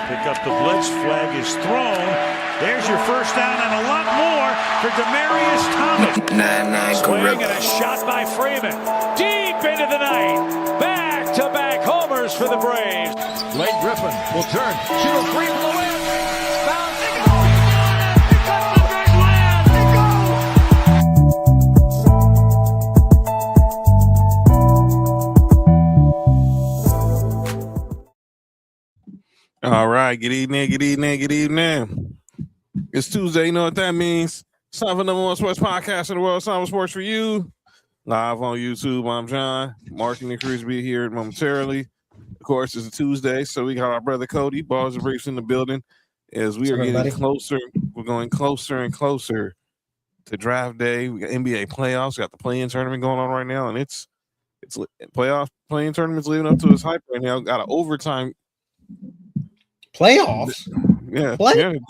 Pick up the blitz. Flag is thrown. There's your first down and a lot more for Demaryius Thomas. Swing and a shot by Freeman. Deep into the night. Back-to-back homers for the Braves. Blake Griffin will turn. Shoot a three from the win. Bounce. They go. Pick up the big land. They go. All right. Good evening. It's Tuesday. You know what that means. It's time for number one sports podcast in the world. It's time for sports for you. Live on YouTube. I'm John. Marking and Chris be here momentarily. Of course, it's a Tuesday, so we got our brother Cody, Balls and Briefs in the building. As we are getting closer, we're going closer and closer to draft day. We got NBA playoffs. We got the play-in tournament going on right now, and it's play-in tournament's leading up to its hype right now. Got an overtime playoffs. Yeah, playoffs.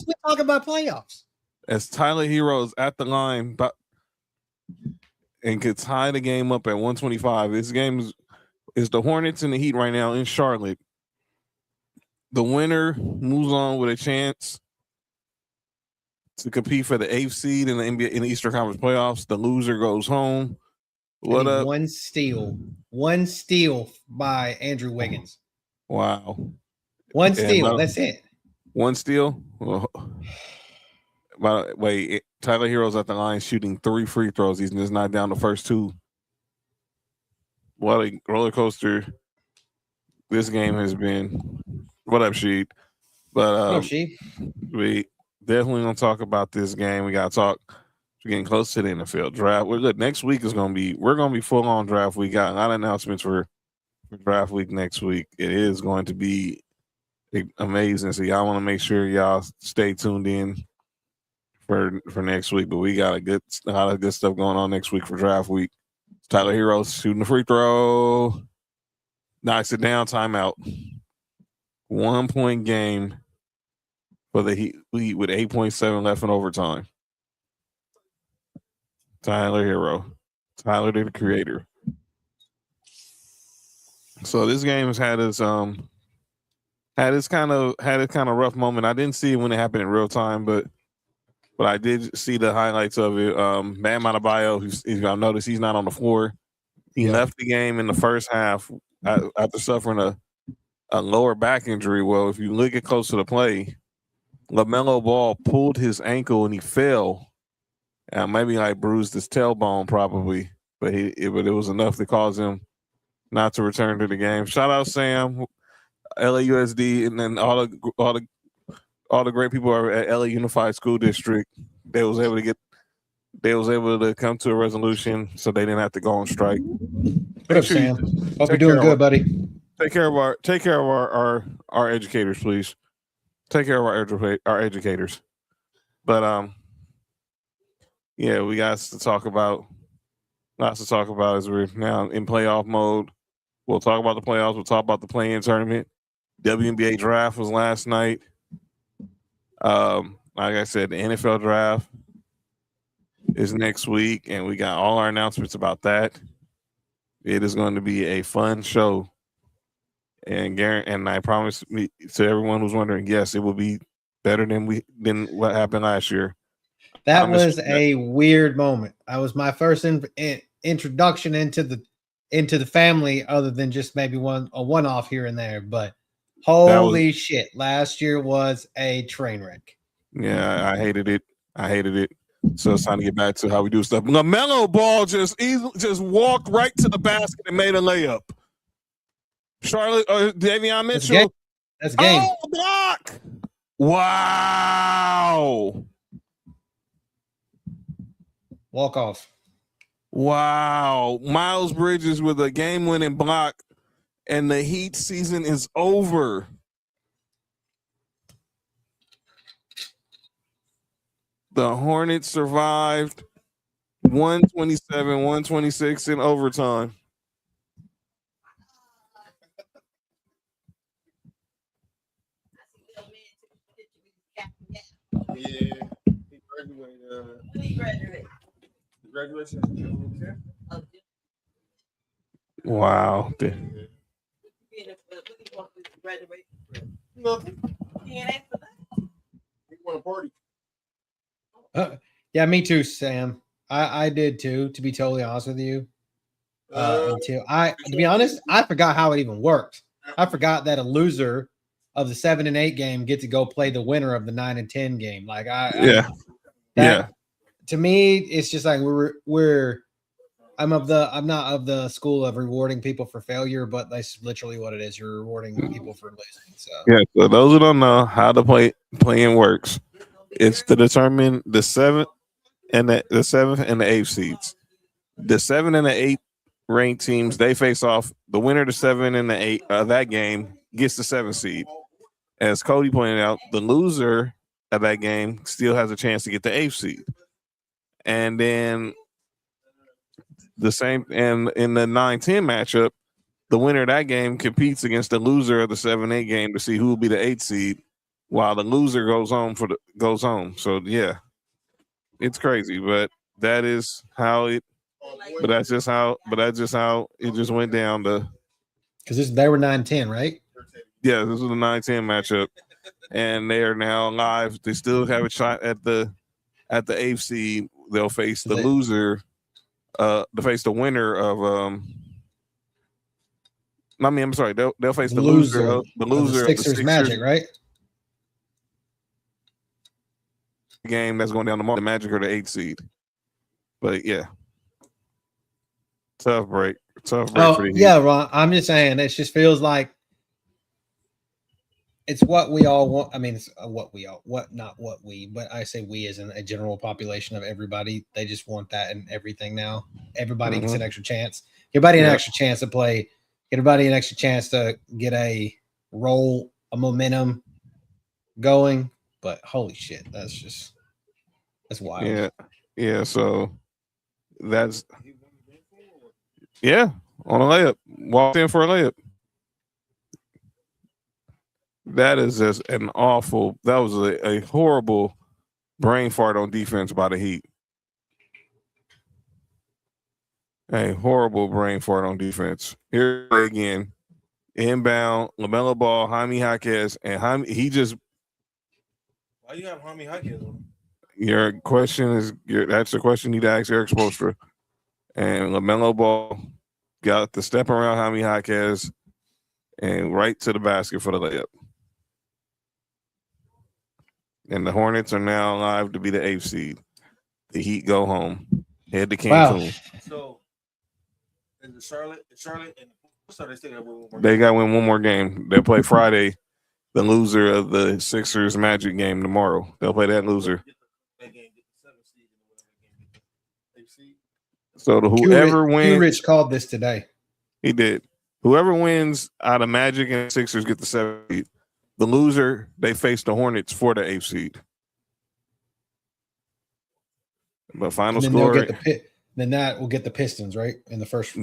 We talk about playoffs. As Tyler Hero's at the line, and could tie the game up at 125. This game is the Hornets and the Heat right now in Charlotte. The winner moves on with a chance to compete for the 8th seed in the NBA in the Eastern Conference playoffs. The loser goes home. What up? One steal by Andrew Wiggins. Wow. One steal. That's it. One steal. Well, by the way, Tyler Hero's at the line shooting 3 free throws. He's just not down the first 2. What a roller coaster this game has been. What up, Sheed? But we definitely gonna talk about this game. We gotta talk. We're getting close to the NFL draft. Look, next week is we're gonna be full on draft. We got a lot of announcements for draft week next week. It is going to be amazing. So y'all want to make sure y'all stay tuned in for next week. But we got a lot of good stuff going on next week for draft week. Tyler Hero shooting the free throw, knocks it down, timeout. 1-point game for the Heat with 8.7 left in overtime. Tyler Hero, Tyler the creator. So this game has had its kind of rough moment. I didn't see it when it happened in real time, but I did see the highlights of it. Bam Adebayo, y'all notice he's not on the floor. He left the game in the first half after suffering a lower back injury. Well, if you look at close to the play, LaMelo Ball pulled his ankle and he fell. Maybe like bruised his tailbone probably, but it was enough to cause him not to return to the game. Shout out Sam, LAUSD, and then all the great people at LA Unified School District. They was able to come to a resolution so they didn't have to go on strike. What up, Sam? Hope you're doing good, buddy. Take care of our educators, please. Take care of our educators. But yeah, we got lots to talk about as we're now in playoff mode. We'll talk about the playoffs. We'll talk about the play-in tournament. WNBA draft was last night. Like I said, the NFL draft is next week, and we got all our announcements about that. It is going to be a fun show. And I promise to everyone who's wondering, yes, it will be better than what happened last year. That was a weird moment. That was my first introduction into the family, other than just maybe a one-off here and there. But holy shit, last year was a train wreck. Yeah, I hated it. So it's time to get back to how we do stuff. LaMelo Ball just walked right to the basket and made a layup. Charlotte, Davion Mitchell. That's game. Oh, block! Wow. Walk off. Wow. Miles Bridges with a game-winning block, and the Heat season is over. The Hornets survived 127-126 in overtime. Yeah, he graduated. Graduation. Wow. Nothing. He ain't asked for that. He want a party. Yeah, me too, Sam. I did too, to be totally honest with you. To be honest, I forgot how it even works. I forgot that a loser of the 7 and 8 game get to go play the winner of the 9 and 10 game. Like to me, it's just like I'm not of the school of rewarding people for failure, but that's literally what it is. You're rewarding people for losing. So so those who don't know how the playing works, it's to determine the 7th and the 7th and the 8th seeds. The 7 and the 8 ranked teams, they face off. The winner of the 7 and the 8 that game gets the 7th seed. As Cody pointed out, the loser of that game still has a chance to get the 8th seed. And then the same, and in the 9-10 matchup, the winner of that game competes against the loser of the 7-8 game to see who will be the 8th seed, while the loser goes home. So yeah, it's crazy, but that is how it. But that's just how it just went down. Because they were 9-10, right? Yeah, this was the 9-10 matchup, and they are now live. They still have a shot at the 8th seed. They'll face the loser. To face the winner of I'm sorry. They'll face the loser of the Sixers Magic, right? Game that's going down tomorrow. The Magic or the 8th seed. But yeah, tough break. For the yeah, Ron. I'm just saying, it just feels like it's what we all want. I mean, it's not what we, but I say we as in a general population of everybody. They just want that in everything now. Everybody gets an extra chance. Everybody an extra chance to play. Everybody an extra chance to get a momentum going. But holy shit, that's wild. Yeah. So that's on a layup. Walked in for a layup. That is just that was a horrible brain fart on defense by the Heat. A horrible brain fart on defense. Here again, inbound, LaMelo Ball, Jaime Jaquez, and he just. Why you have Jaime Jaquez on? Your question is that's the question you need to ask Eric Spoelstra. And LaMelo Ball got the step around Jaime Jaquez and right to the basket for the layup. And the Hornets are now alive to be the 8th seed. The Heat go home. Head to Cancun. Wow. So, is it Charlotte and they still got one more game? They got to win one more game. They'll play Friday. The loser of the Sixers Magic game tomorrow. They'll play that loser. So whoever wins. Rich called this today. He did. Whoever wins out of Magic and Sixers get the 7th seed. The loser, they face the Hornets for the 8th seed. But final score. Then that will get the Pistons, right? In the first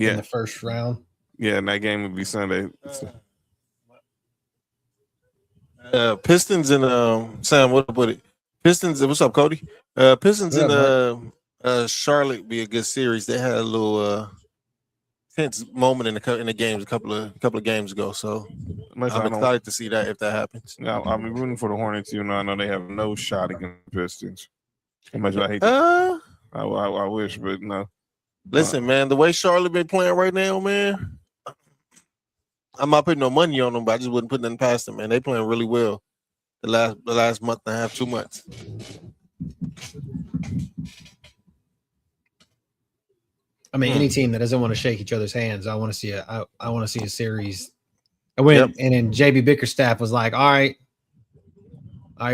round. Yeah, and that game would be Sunday. Pistons and Sam, what about it? Pistons, what's up, Cody? Pistons and Charlotte be a good series. They had a little tense moment in the games a couple of games ago. So I'm excited to see that if that happens. I'll be rooting for the Hornets. I know they have no shot against the Pistons. How much I hate that. I wish, but no. Listen, man, the way Charlotte been playing right now, man, I'm not putting no money on them, but I just wouldn't put nothing past them, man. They playing really well the last month and a half, 2 months. I mean, any team that doesn't want to shake each other's hands, I want to see a series. And then JB Bickerstaff was like, all right,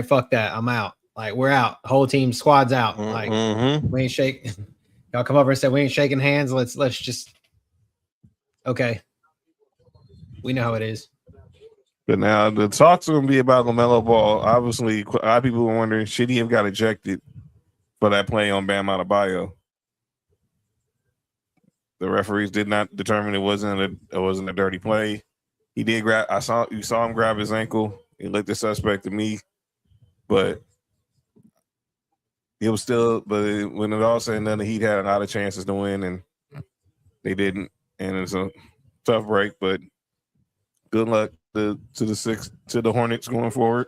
fuck that, I'm out. Like, we're out. The whole team, squad's out. Like, we ain't shaking. Y'all come over and said we ain't shaking hands. Let's just. Okay. We know how it is. But now the talks are going to be about LaMelo Ball. Obviously, a lot of people were wondering, should he have got ejected for that play on Bam Adebayo? The referees did not determine it wasn't a dirty play. He did grab. You saw him grab his ankle. He looked the suspect to me, but it was still. But when it all said and done, the Heat had a lot of chances to win, and they didn't. And it's a tough break, but good luck to the Hornets going forward,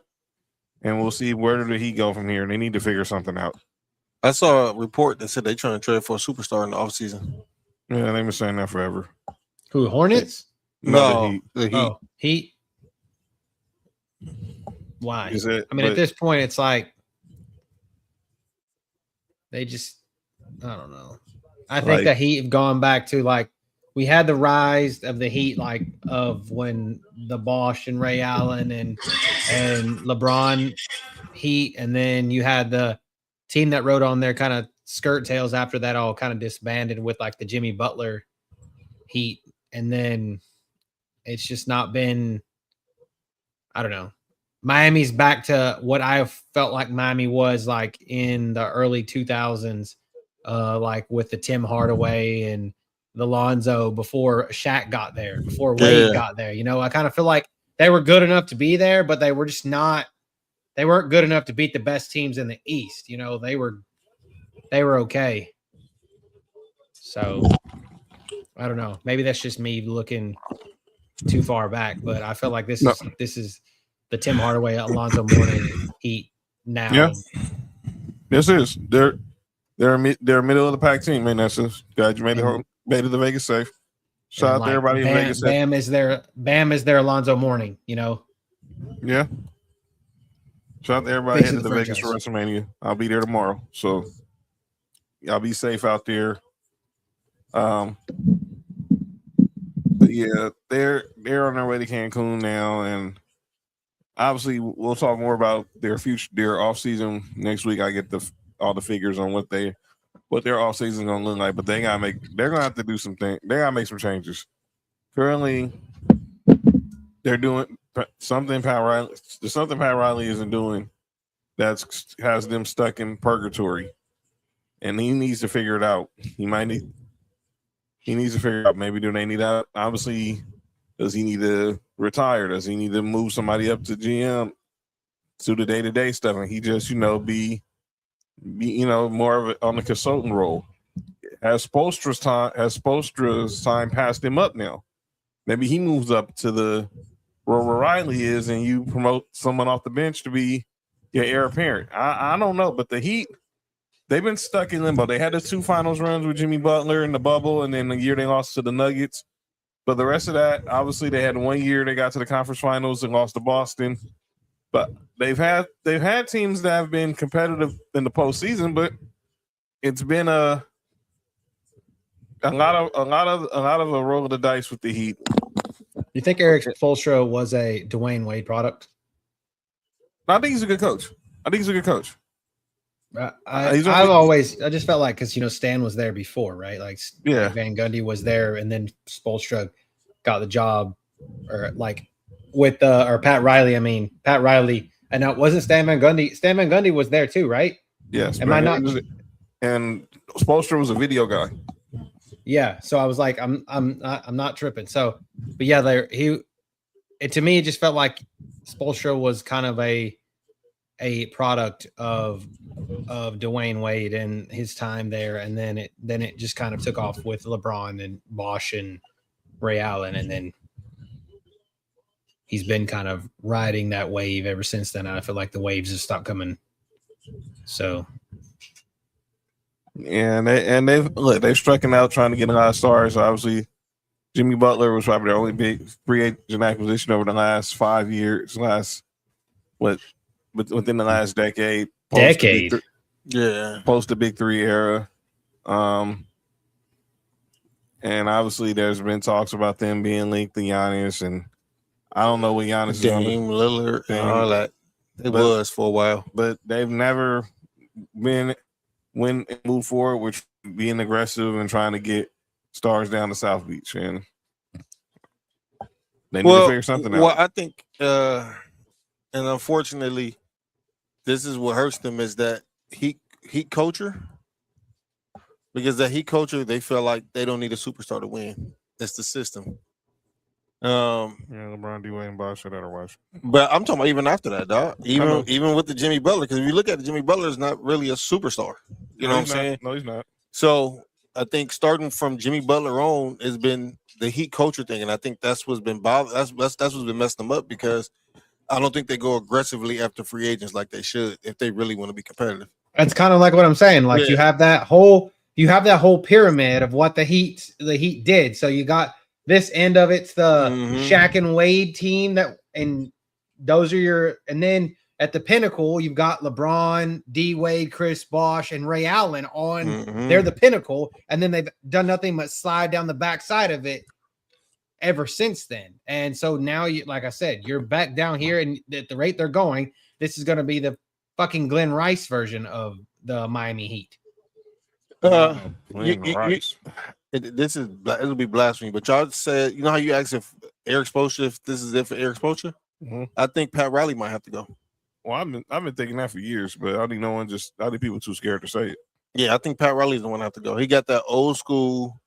and we'll see where did he go from here. They need to figure something out. I saw a report that said they're trying to trade for a superstar in the offseason. Yeah, they've been saying that forever. Who, Hornets? No, the Heat. Oh, Heat. Why? At this point, it's like they just, I don't know. I think the Heat have gone back to like, we had the rise of the Heat, like of when the Bosh and Ray Allen and LeBron Heat, and then you had the team that rode on their kind of skirt tails after that all kind of disbanded with like the Jimmy Butler Heat, and then it's just not been, I don't know. Miami's back to what I felt like Miami was like in the early 2000s, like with the Tim Hardaway and the Lonzo before Shaq got there, before Wade got there. You know, I kind of feel like they were good enough to be there, but they were just not. They weren't good enough to beat the best teams in the East. You know, they were okay. So I don't know. Maybe that's just me looking too far back, but I feel like this is the Tim Hardaway, Alonzo Mourning Heat now. Yeah, this is they're a middle of the pack team, man. That's just glad you made it to Vegas safe. Shout out to everybody in Vegas. Bam is their Alonzo Mourning, you know. Yeah. Shout out to everybody headed to Vegas for WrestleMania. I'll be there tomorrow, so y'all be safe out there. But yeah, they're on their way to Cancun now, and obviously we'll talk more about their future, their off season next week. I get all the figures on what their off season is gonna look like, but they're gonna have to do something. They gotta make some changes. Currently, they're doing something Pat Riley isn't doing that has them stuck in purgatory, and he needs to figure it out. He needs to figure it out. Maybe do they need that? Obviously, does he need to retire? Does he need to move somebody up to GM to the day-to-day stuff, and he just be more of on the consultant role? Has Spoelstra's time passed him up now? Maybe he moves up to the where Riley is, and you promote someone off the bench to be your heir apparent. I don't know, but the Heat, they've been stuck in limbo. They had the 2 finals runs with Jimmy Butler in the bubble, and then the year they lost to the Nuggets. But the rest of that, obviously, they had 1 year they got to the conference finals and lost to Boston. But they've had teams that have been competitive in the postseason, but it's been a lot of a roll of the dice with the Heat. You think Eric Spoelstra was a Dwayne Wade product? I think he's a good coach. I just felt like, because Stan was there before, right? Like Van Gundy was there, and then Spoelstra got the job, or like with or Pat Riley. I mean, Pat Riley, and it wasn't Stan Van Gundy. Stan Van Gundy was there too, right? Yes. Am I not? And Spoelstra was a video guy. Yeah, so I was like, I'm not tripping. So, but yeah, to me, it just felt like Spoelstra was kind of a product of Dwayne Wade and his time there, and then it just kind of took off with LeBron and Bosh and Ray Allen, and then he's been kind of riding that wave ever since then. I feel like the waves have stopped coming. So. And they've striking out trying to get a lot of stars. Obviously, Jimmy Butler was probably their only big free agent acquisition over the last 5 years. Within the last decade. Post the Big Three era. And obviously, there's been talks about them being linked to Giannis, and I don't know what Giannis Dame, Lillard, and all that. It was for a while, but they've never been. When it moved forward with being aggressive and trying to get stars down to South Beach, and they need to figure something out. Well, I think, and unfortunately, this is what hurts them is that heat culture. Because that heat culture, they feel like they don't need a superstar to win. That's the system. LeBron, D-Wade, and Bosh, otherwise. But I'm talking about even after that, dog. Even with the Jimmy Butler, because if you look at it, Jimmy Butler is not really a superstar. You know what I'm saying? No, he's not. So I think starting from Jimmy Butler on has been the Heat culture thing, and I think that's what's been that's what's been messing them up because I don't think they go aggressively after free agents like they should if they really want to be competitive. That's kind of like what I'm saying. Like Yeah. you have that whole pyramid of what the Heat did. So you got this end of it's the Shaq and Wade team and those are your, and then at the pinnacle you've got LeBron, D Wade, Chris Bosh, and Ray Allen on. They're the pinnacle, and then they've done nothing but slide down the backside of it ever since then. And so now you, like I said, you're back down here, and at the rate they're going, this is going to be the fucking Glenn Rice version of the Miami Heat. It'll be blasphemy, but y'all said, you know how you asked if Eric Spoelstra, if this is it for Eric Spoelstra? I think Pat Riley might have to go. Well, I've been thinking that for years, but I think I think people too scared to say it. Yeah, I think Pat Riley's the one to have to go. He got that old school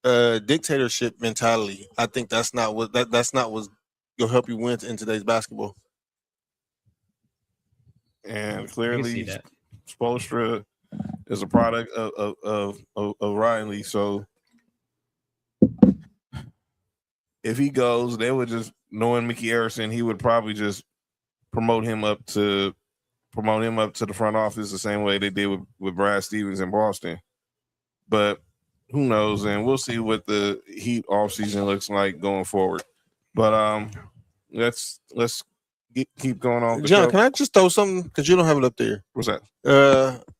dictatorship mentality. I think that's not what's gonna help you win in today's basketball. And clearly, Spoelstra is a product of Riley. So if he goes, they would just, knowing Mickey Arison, he would probably just promote him up to the front office the same way they did with Brad Stevens in Boston. But who knows? And we'll see what the Heat offseason looks like going forward. But let's keep going on. John, can I just throw something? Because you don't have it up there. What's that?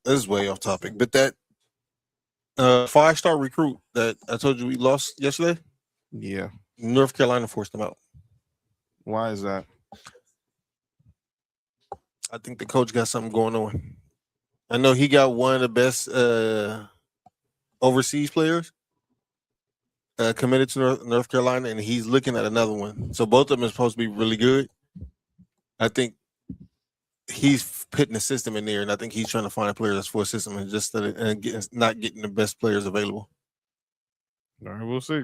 This is way off topic. But that 5-star recruit that I told you we lost yesterday? Yeah. North Carolina forced him out. Why is that? I think the coach got something going on. I know he got one of the best overseas players committed to North Carolina, and he's looking at another one. So both of them are supposed to be really good. I think he's putting a system in there, and I think he's trying to find a player that's for a system and just not getting the best players available. All right, we'll see.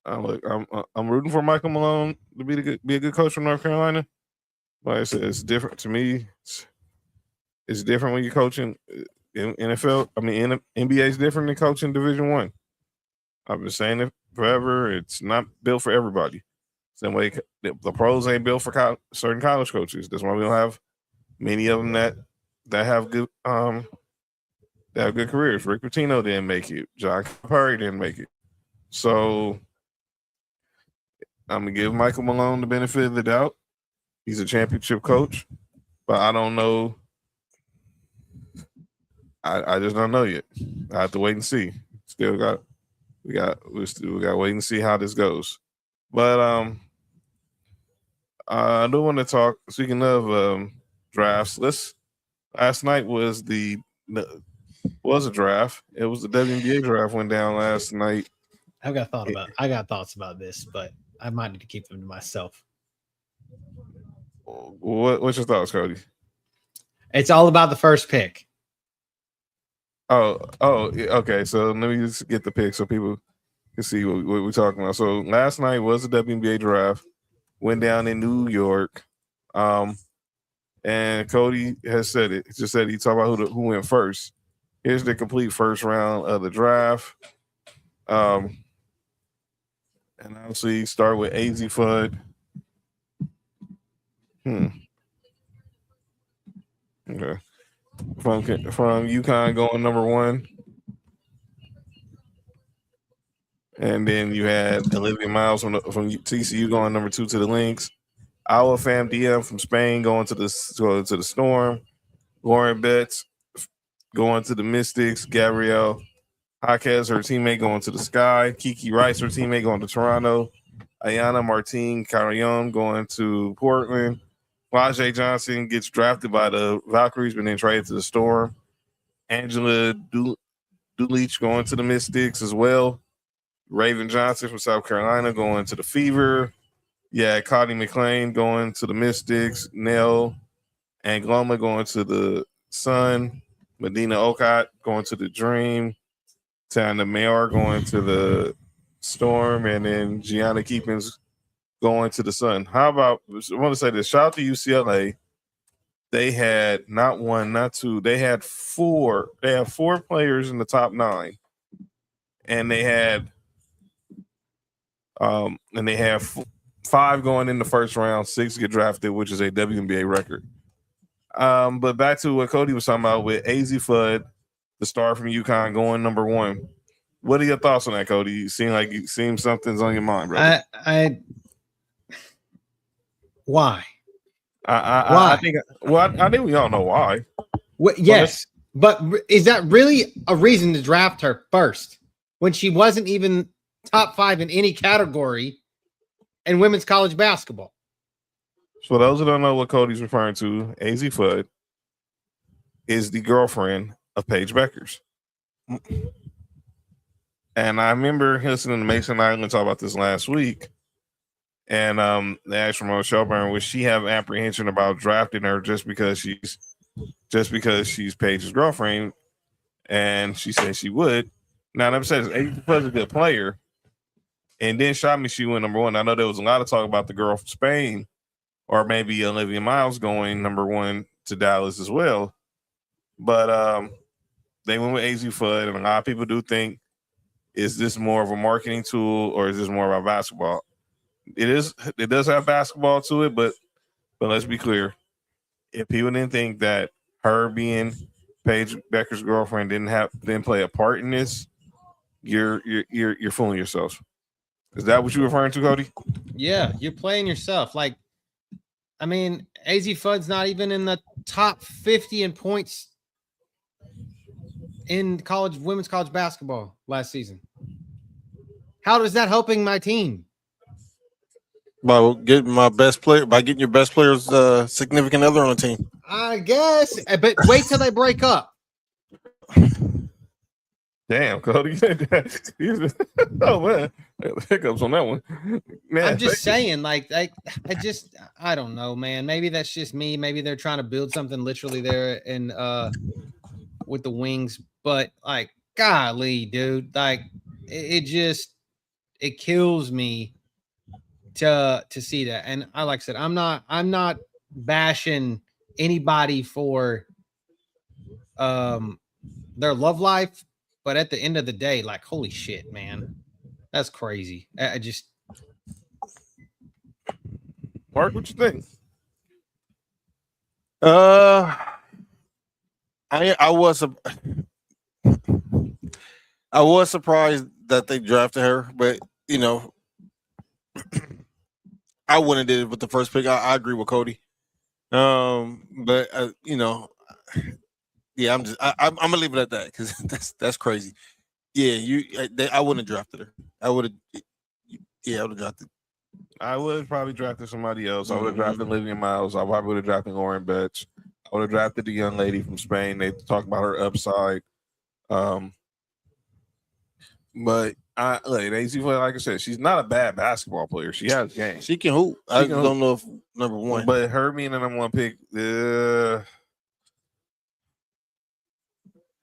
I'm rooting for Michael Malone to be a good coach from North Carolina. Like I said, it's different to me. It's different when you're coaching in NFL. I mean, NBA is different than coaching Division I. I've been saying it forever. It's not built for everybody. Same way the pros ain't built for certain college coaches. That's why we don't have many of them that have good careers. Rick Pitino didn't make it. John Curry didn't make it. So I'm gonna give Michael Malone the benefit of the doubt. He's a championship coach, but I don't know. I just don't know yet. I have to wait and see. We got to wait and see how this goes. But I do want to talk. Speaking of drafts, last night was a draft. It was the WNBA draft went down last night. I got thoughts about this, but I might need to keep them to myself. What's your thoughts, Cody? It's all about the first pick. Oh, okay. So let me just get the pick so people can see what we're talking about. So last night was the WNBA draft, went down in New York, and Cody has said it. He just said he talked about who went first. Here's the complete first round of the draft. And obviously start with AZ Fudd. Okay. From UConn going number 1. And then you had Olivia Miles from TCU going number 2 to the Lynx. Our Fam DM from Spain going to the Storm. Lauren Betts going to the Mystics. Gabrielle Jaquez, her teammate, going to the Sky. Kiki Rice, her teammate, going to Toronto. Ayana Martin Carrion going to Portland. Rajay Johnson gets drafted by the Valkyries, but then traded to the Storm. Angela Dulich going to the Mystics as well. Raven Johnson from South Carolina going to the Fever. Yeah, Cotty McClain going to the Mystics. Nell Angloma going to the Sun. Medina Okot going to the Dream. Tana Mayer going to the Storm. And then Gianna Keepins going to the Sun. How about, I want to say this, shout out to UCLA. they had not one, not two. They had four. They have 4 players in the top 9, and they had 5 going in the first round, 6 get drafted, which is a WNBA record. But back to what Cody was talking about with AZ Fudd, the star from UConn, going number 1. What are your thoughts on that, Cody? You seem something's on your mind, bro. Why? I think we all know why. Yes, but is that really a reason to draft her first when she wasn't even top 5 in any category in women's college basketball? So for those who don't know what Cody's referring to, AZ Fudd is the girlfriend of Paige Beckers. And I remember listening to Mason Island talk about this last week. And they asked Ramon Shelburne, would she have apprehension about drafting her just because she's Paige's girlfriend? And she said she would. Now, I'm saying AZ Fudd's a good player. And then shot me, she went number 1. I know there was a lot of talk about the girl from Spain, or maybe Olivia Miles going number 1 to Dallas as well. But they went with AZ Fudd, and a lot of people do think, is this more of a marketing tool or is this more about basketball? It is. It does have basketball to it, but let's be clear. If people didn't think that her being Paige Becker's girlfriend didn't play a part in this, you're fooling yourself. Is that what you're referring to, Cody? Yeah, you're playing yourself. Like, I mean, AZ Fudd's not even in the top 50 in points in women's college basketball last season. How is that helping my team? By getting your best player's significant other on the team. I guess, but wait till they break up. Damn, Cody. Oh man, hiccups on that one. Man, I'm just saying, I don't know, man. Maybe that's just me. Maybe they're trying to build something literally there and with the wings. But like, golly, dude, like it kills me to see that. And like I said, I'm not bashing anybody for their love life, but at the end of the day, like, holy shit, man, that's crazy. I just Mark, what you think? I was surprised that they drafted her, but I wouldn't did it with the first pick. I agree with Cody. But yeah, I'm gonna leave it at that because that's crazy. Yeah, I wouldn't have drafted her. I would have drafted. I would have probably drafted somebody else. I would have drafted Olivia Miles. I probably would have drafted Lauren Betts. I would have drafted the young lady from Spain. They talk about her upside. But AZ, like I said, she's not a bad basketball player. She has game. She can hoop. I don't know if number 1. But her being the number 1 pick,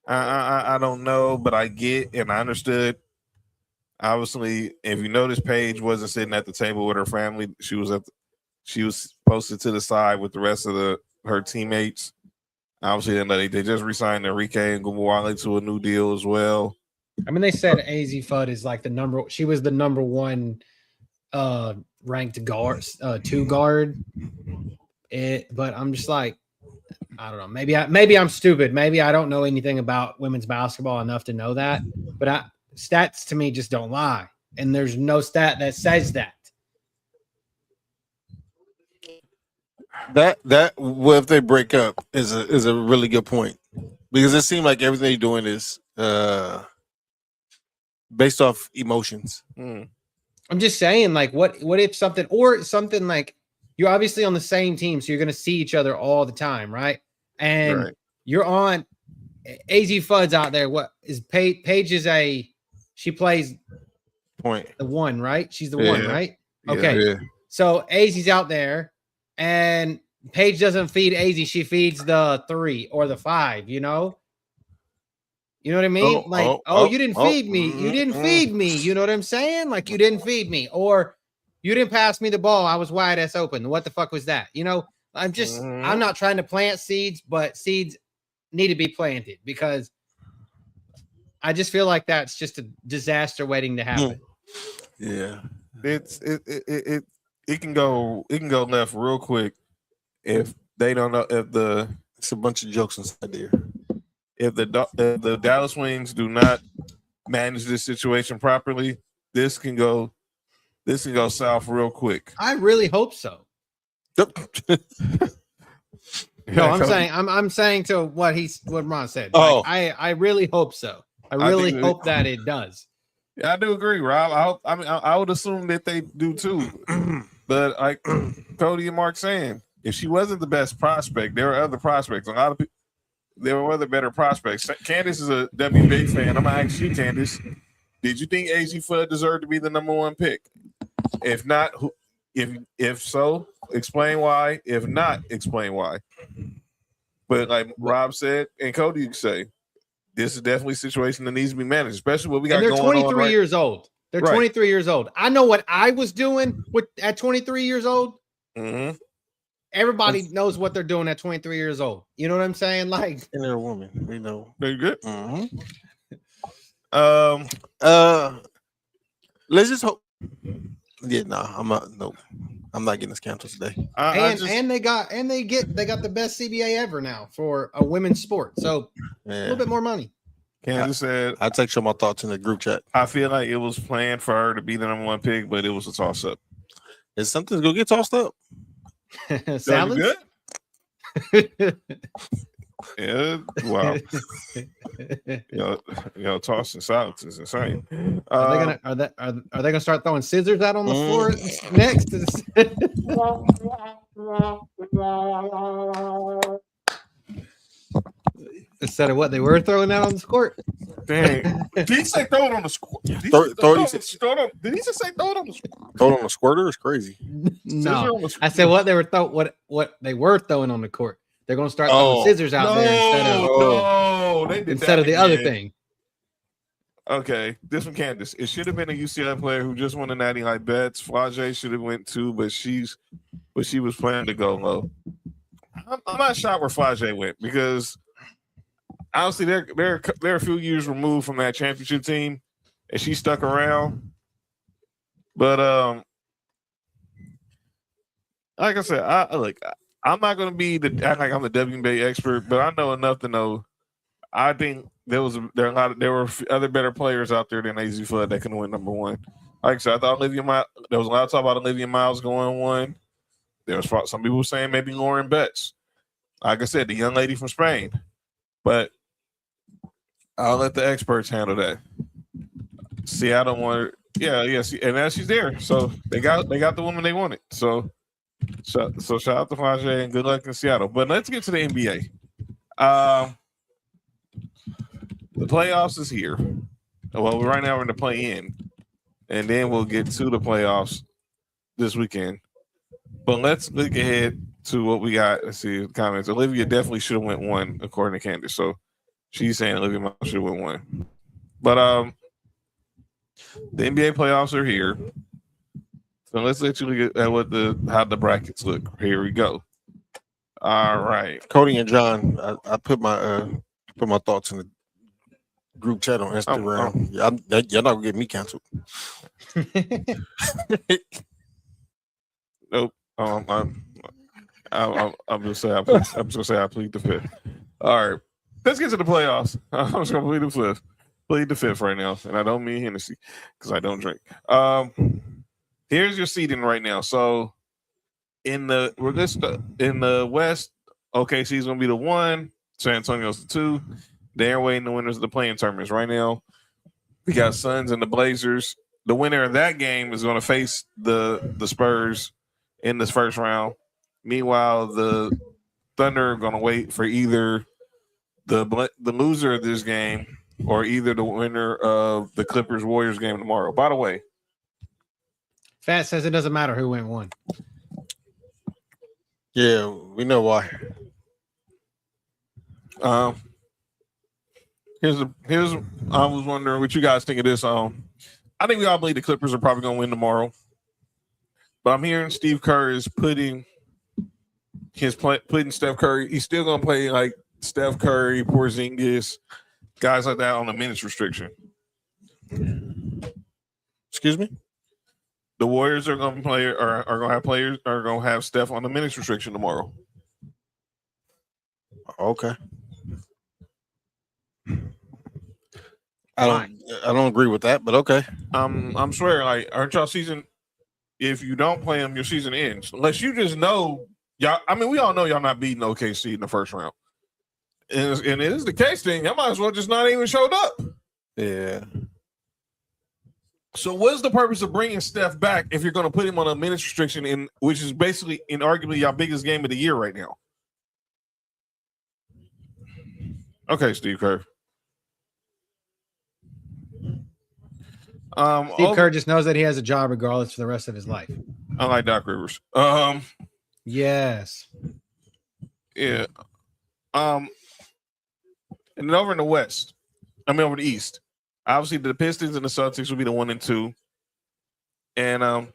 I don't know, but I get and I understood. Obviously, if you notice, Paige wasn't sitting at the table with her family. She was posted to the side with the rest of her teammates. Obviously, they just re-signed Enrique and Gumawale to a new deal as well. I mean, they said AZ Fudd is like she was the number 1 ranked guard, 2 guard. But I'm just like, I don't know. Maybe I'm stupid. Maybe I don't know anything about women's basketball enough to know that. But stats to me just don't lie, and there's no stat that says that. That what if they break up is a really good point, because it seemed like everything you're doing is based off emotions. I'm just saying, like, what if something like, you're obviously on the same team, so you're going to see each other all the time, right? And you're on AZ Fudd's out there. What is Paige is she plays point the 1, right? She's the 1, right? Yeah, okay. Yeah. So AZ's out there, and Paige doesn't feed AZ. She feeds the 3 or the 5, You know what I mean? You didn't feed me. You didn't feed me. You know what I'm saying? Like, you didn't feed me, or you didn't pass me the ball. I was wide ass open. What the fuck was that? I'm not trying to plant seeds, but seeds need to be planted because I just feel like that's just a disaster waiting to happen. Yeah, it can go left real quick if they don't know it's a bunch of jokes inside there. If the Dallas Wings do not manage this situation properly, this can go south real quick. I really hope so. No, I'm saying to what Ron said. Oh, I really hope so. I really hope that it does. Yeah, I do agree, Rob. I would assume that they do too. But like Cody and Mark saying, if she wasn't the best prospect, there were other prospects. A lot of people, there were other better prospects. Candace is a WBA fan. I'm gonna ask you, Candace, did you think AZ Fudd deserved to be the number one pick? If not, if so, explain why. If not, explain why. But like Rob said, and Cody say, this is definitely a situation that needs to be managed, especially what we got going on. They're 23 years old. They're 23 years old. I know what I was doing at 23 years old. Mm-hmm. Everybody knows what they're doing at 23 years old. You know what I'm saying? Like, and they're a woman. We know. Very good. Mm-hmm. Let's just hope. Yeah, I'm not. No, I'm not getting this canceled today. They got the best CBA ever now for a women's sport. So a little bit more money. Candace said, "I'll take some of my thoughts in the group chat." I feel like it was planned for her to be the number one pick, but it was a toss up. Is something gonna get tossed up? Salads? Good? Yeah, wow. Tossing salads is insane. Are they gonna start throwing scissors out on the floor next? Instead of what they were throwing out on the court. Dang. Did he say throw it on the squirt? Did he just say throw it on the squirt? Throw it on the squirter is crazy. No, I said what they were throwing on the court. They're going to start throwing scissors out there instead of the other thing. Okay, this one, Candace. It should have been a UCLA player who just won a natty like Betts. Flage should have went too, but she was planning to go low. I'm not shocked where Flage went because honestly, they're a few years removed from that championship team, and she stuck around. But like I said, I'm not going to be act like I'm the WNBA expert, but I know enough to know. I think there were other better players out there than AZ Fudd that can win number one. Like I said, I thought there was a lot of talk about Olivia Miles going one. There was some people saying maybe Lauren Betts. Like I said, the young lady from Spain. But I'll let the experts handle that. Seattle wanted, and now she's there. So they got the woman they wanted. So shout out to Flage and good luck in Seattle. But let's get to the NBA. The playoffs is here. Well, right now we're in the play-in, and then we'll get to the playoffs this weekend. But let's look ahead to what we got. Let's see the comments. Olivia definitely should have went one, according to Candace. So she's saying Olivia should have went one. But the NBA playoffs are here. So let's let you look at how the brackets look. Here we go. All right, Cody and John, I put my thoughts in the group chat on Instagram. You're not gonna get me canceled. Nope. I'm just saying. I'm just say I plead the fifth. All right, let's get to the playoffs. I'm just gonna plead the fifth. Plead the fifth right now, and I don't mean Hennessy because I don't drink. Here's your seeding right now. So in the West, OKC is gonna be the 1. San Antonio's the 2. They're waiting the winners of the playing tournaments right now. We got Suns and the Blazers. The winner of that game is going to face the Spurs in this first round. Meanwhile, the Thunder are going to wait for either the loser of this game or either the winner of the Clippers Warriors game tomorrow. By the way, Fat says it doesn't matter who went one. Yeah, we know why. Here's I was wondering what you guys think of this. I think we all believe the Clippers are probably going to win tomorrow, but I'm hearing Steve Kerr is putting putting Steph Curry. He's still gonna play like Steph Curry, Porzingis, guys like that on the minutes restriction. Excuse me. The Warriors are gonna play are gonna have players are gonna have Steph on the minutes restriction tomorrow. Okay. I don't agree with that, but okay. I'm swearing, like, aren't y'all season? If you don't play them, your season ends. Unless you just know y'all. I mean, we all know y'all not beating OKC in the first round. And it is the case thing. Y'all might as well just not even showed up. Yeah. So what's the purpose of bringing Steph back if you're going to put him on a minutes restriction, which is basically arguably your biggest game of the year right now? Okay, Steve Kerr. Steve Kerr just knows that he has a job regardless for the rest of his life. Unlike Doc Rivers. Yes. Yeah. And then over in the West, over the East, obviously the Pistons and the Celtics will be the 1 and 2. And let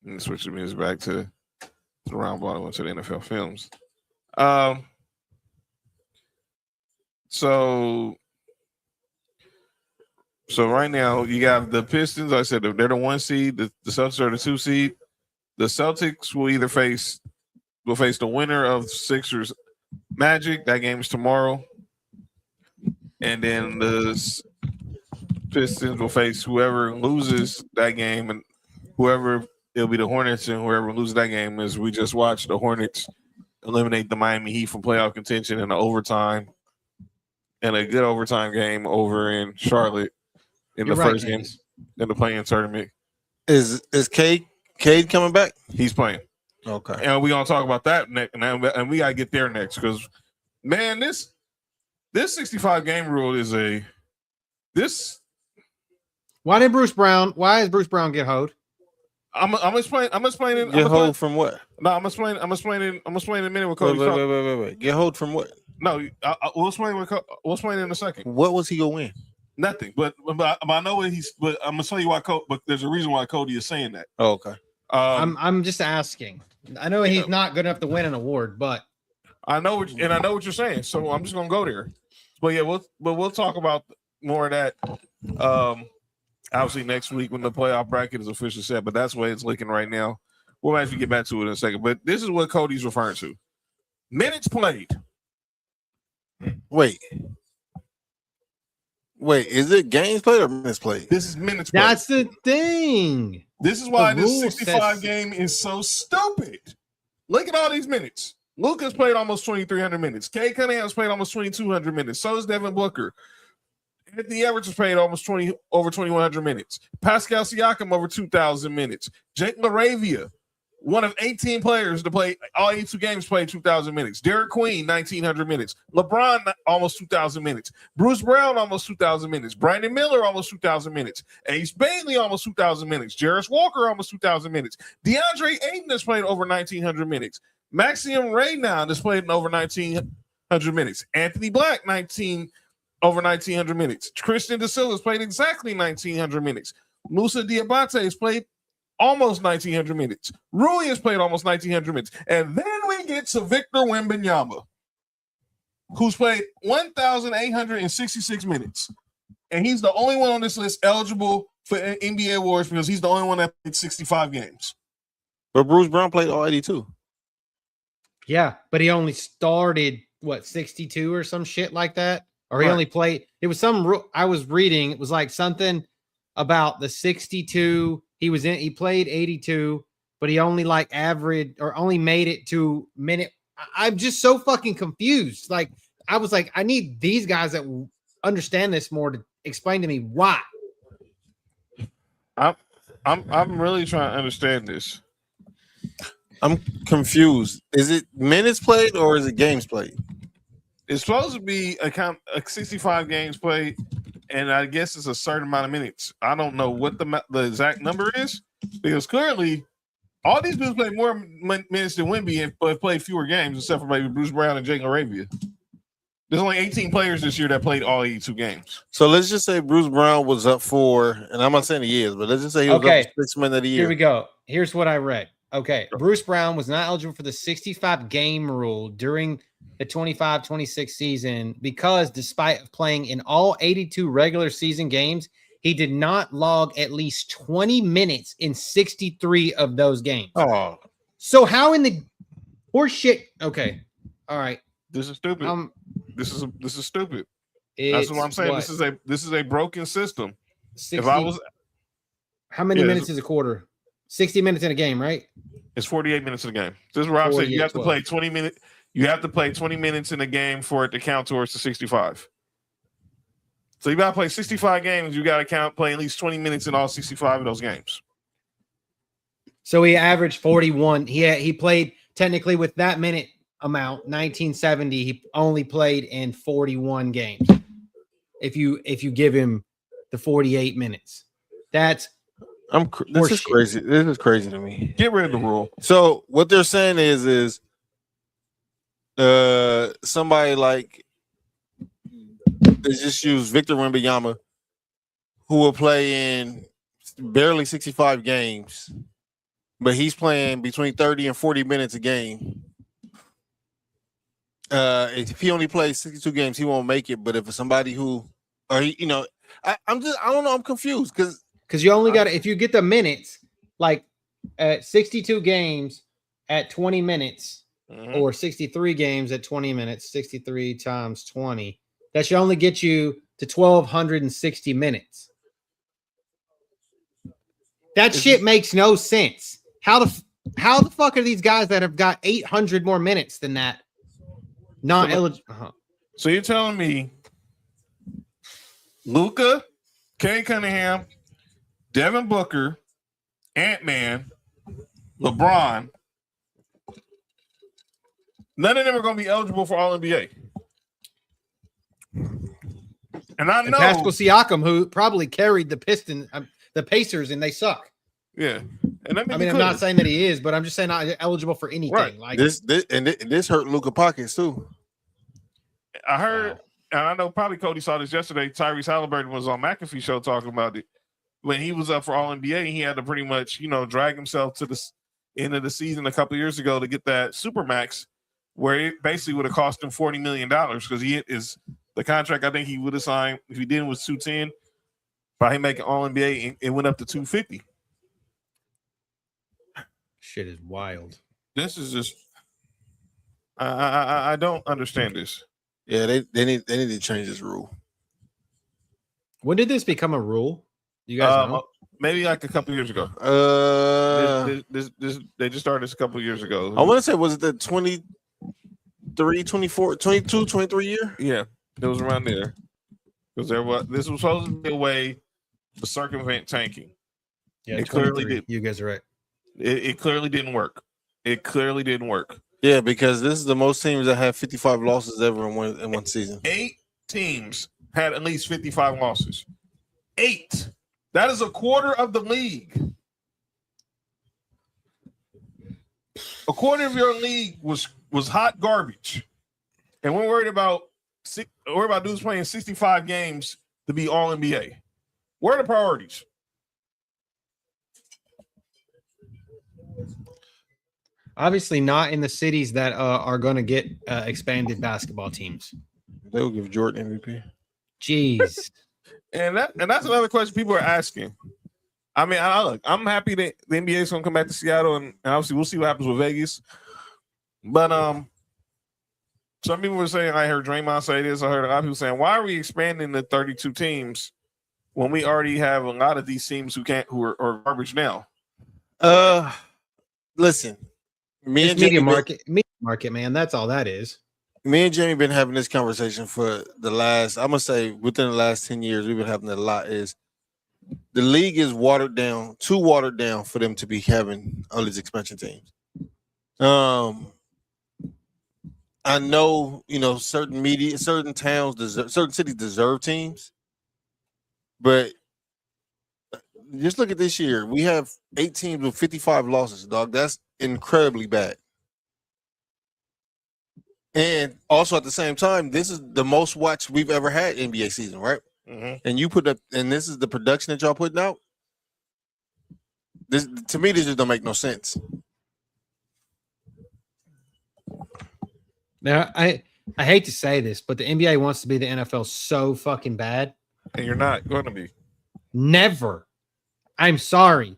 me switch the music back to the round bottom into the NFL films. So right now you got the Pistons. Like I said, they're the 1 seed. The Celtics are the 2 seed. The Celtics will either face the winner of Sixers Magic. That game is tomorrow. And then the Pistons will face whoever loses that game, and it'll be the Hornets, and whoever loses that game is we just watched the Hornets eliminate the Miami Heat from playoff contention in the overtime, and a good overtime game over in Charlotte in the first game in the play-in tournament. Is Cade coming back? He's playing. Okay. And we're gonna talk about that next, and we gotta get there next because, man, this 65 game rule is Why is Bruce Brown get hoed? I'm explaining. Get hold from what? No, I'm explaining in a minute with Cody. Wait. Get hold from what? No, we'll explain. We'll explain in a second. What was he gonna win? Nothing. But I know what he's. But I'm gonna tell you why. But there's a reason why Cody is saying that. Oh, okay. I'm just asking. I know he's not good enough to win an award, but I know what you're saying. So I'm just gonna go there. But yeah, we'll talk about more of that. Obviously next week when the playoff bracket is officially set, but that's the way it's looking right now. We'll actually get back to it in a second. But this is what Cody's referring to. Minutes played. Wait, is it games played or minutes played? This is minutes played. That's the thing. This is why this 65 game is so stupid. Look at all these minutes. Luka's played almost 2,300 minutes. Cade Cunningham's played almost 2,200 minutes. So is Devin Booker. Anthony Edwards has played almost over 2,100 minutes. Pascal Siakam over 2,000 minutes. Jake LaRavia, one of 18 players to play all 82 games, played 2,000 minutes. Derek Queen, 1,900 minutes. LeBron, almost 2,000 minutes. Bruce Brown, almost 2,000 minutes. Brandon Miller, almost 2,000 minutes. Ace Bailey, almost 2,000 minutes. Jarris Walker, almost 2,000 minutes. DeAndre Ayton has played over 1,900 minutes. Maxime Reynaud has played in over 1,900 minutes. Anthony Black, over 1,900 minutes. Christian De Silva has played exactly 1,900 minutes. Musa Diabate has played almost 1,900 minutes. Rui has played almost 1,900 minutes. And then we get to Victor Wembanyama, who's played 1,866 minutes. And he's the only one on this list eligible for NBA awards because he's the only one that played 65 games. But Bruce Brown played all 82. Yeah, but he only started, 62 or some shit like that? Or he only played, it was I was reading, it was like something about the 62. He played 82, but he only averaged or only made it to minute. I'm just so fucking confused. I was like, I need these guys that understand this more to explain to me why. I'm really trying to understand this. I'm confused. Is it minutes played or is it games played? It's supposed to be a 65 games played, and I guess it's a certain amount of minutes. I don't know what the exact number is because clearly all these dudes played more minutes than Wemby but played fewer games, except for maybe Bruce Brown and Jake LaRavia. There's only 18 players this year that played all 82 games. So let's just say Bruce Brown was up for, and I'm not saying he is, but let's just say he was up for 6 men of the year. Here we go. Here's what I read. Okay. Bruce Brown was not eligible for the 65 game rule during the 25-26 season because despite playing in all 82 regular season games, he did not log at least 20 minutes in 63 of those games. Oh, so how in the horse shit? Okay. All right. This is stupid. This is stupid. That's what I'm saying. What? This is a broken system. 60, how many minutes is a quarter? 60 minutes in a game, right? It's 48 minutes in a game. This is what I'm saying. You have to play 20 minutes. You have to play 20 minutes in a game for it to count towards the 65. So you got to play 65 games. You got to play at least 20 minutes in all 65 of those games. So he averaged 41. He played technically with that minute amount. 1970. He only played in 41 games. If you give him the 48 minutes, this is crazy. This is crazy to me. Get rid of the rule. So what they're saying is somebody like they just use Victor Wembanyama, who will play in barely 65 games, but he's playing between 30 and 40 minutes a game. If he only plays 62 games, he won't make it. But if it's somebody who, or I don't know, I'm confused because you only got if you get the minutes like at 62 games at 20 minutes or 63 games at 20 minutes, 63 times 20. That should only get you to 1,260 minutes. That shit makes no sense. How the fuck are these guys that have got 800 more minutes than that not eligible? So you're telling me Luka, Kay Cunningham, Devin Booker, Ant-Man, LeBron, none of them are going to be eligible for All-NBA. And I know Pascal Siakam, who probably carried the Pacers, and they suck. Yeah, and I'm not saying that he is, but I'm just saying not eligible for anything. Right. Like this hurt Luka pockets too. I heard, and I know probably Cody saw this yesterday. Tyrese Halliburton was on McAfee show talking about it when he was up for All-NBA. He had to pretty much, drag himself to the end of the season a couple of years ago to get that Supermax, where it basically would have cost him $40 million because he is. The contract I think he would have signed if he didn't was 210. By him making All-NBA, it went up to 250. Shit is wild. This is just I don't understand this. Yeah, they need to change this rule. When did this become a rule? You guys know? Maybe like a couple years ago. They just started this a couple of years ago. I want to say, was it the 23, 24, 22, 23 year? Yeah. It was around there because this was supposed to be a way to circumvent tanking. Yeah, it clearly did. You guys are right. It clearly didn't work. It clearly didn't work. Yeah, because this is the most teams that have 55 losses ever in one season. 8 teams had at least 55 losses. 8. That is a quarter of the league. A quarter of your league was hot garbage, and we're worried about dudes playing 65 games to be All-NBA. Where are the priorities? Obviously not in the cities that are going to get expanded basketball teams. They'll give Jordan MVP. Jeez. and that's another question people are asking. I mean, I'm happy that the NBA is going to come back to Seattle, and obviously we'll see what happens with Vegas. But some people were saying, I heard Draymond say this. I heard a lot of people saying, why are we expanding to 32 teams when we already have a lot of these teams who are garbage now? Listen, media market, man. That's all that is. Me and Jamie been having this conversation for the last, I'm gonna say within the last 10 years, we've been having it a lot. Is the league is too watered down for them to be having all these expansion teams. I know, certain towns certain cities deserve teams, but just look at this year. We have 8 teams with 55 losses, dog. That's incredibly bad. And also at the same time, this is the most watched we've ever had NBA season, right? Mm-hmm. And you put up, and this is the production that y'all putting out. This, to me, this just don't make no sense. Now, I hate to say this, but the NBA wants to be the NFL so fucking bad. And you're not going to be. Never. I'm sorry.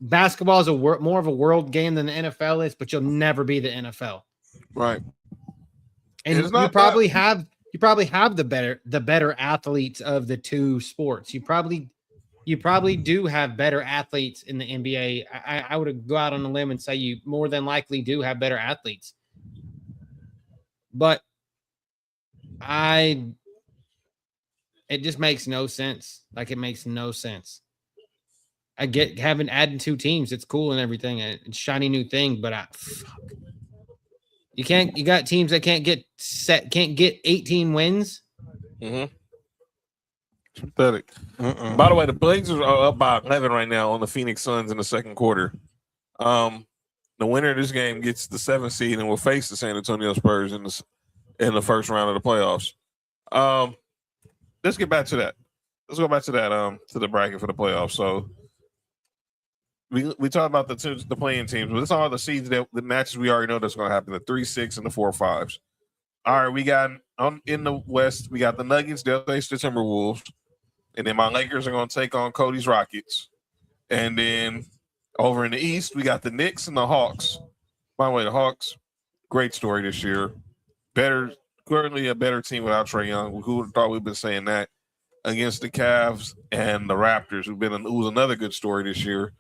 Basketball is more of a world game than the NFL is, but you'll never be the NFL. Right. And you probably have the better athletes of the two sports. You probably do have better athletes in the NBA. I would go out on a limb and say you more than likely do have better athletes. But it just makes no sense. Like, it makes no sense. I get having adding 2 teams. It's cool and everything. It's a shiny new thing, but you got teams that can't get 18 wins. Mm-hmm. Pathetic. By the way, the Blazers are up by 11 right now on the Phoenix Suns in the second quarter. The winner of this game gets the 7th seed and will face the San Antonio Spurs in the first round of the playoffs. Let's get back to that. Let's go back to that to the bracket for the playoffs. So we talked about the playing teams, but let's talk about the seeds the matches we already know that's going to happen: the 3, 6, and the 4, 5s. All right, we got in the West, we got the Nuggets. They'll face the Timberwolves, and then my Lakers are going to take on Cody's Rockets. And then over in the East, we got the Knicks and the Hawks. By the way, the Hawks, great story this year. Currently a better team without Trae Young. Who would have thought we've been saying that? Against the Cavs and the Raptors, who was another good story this year.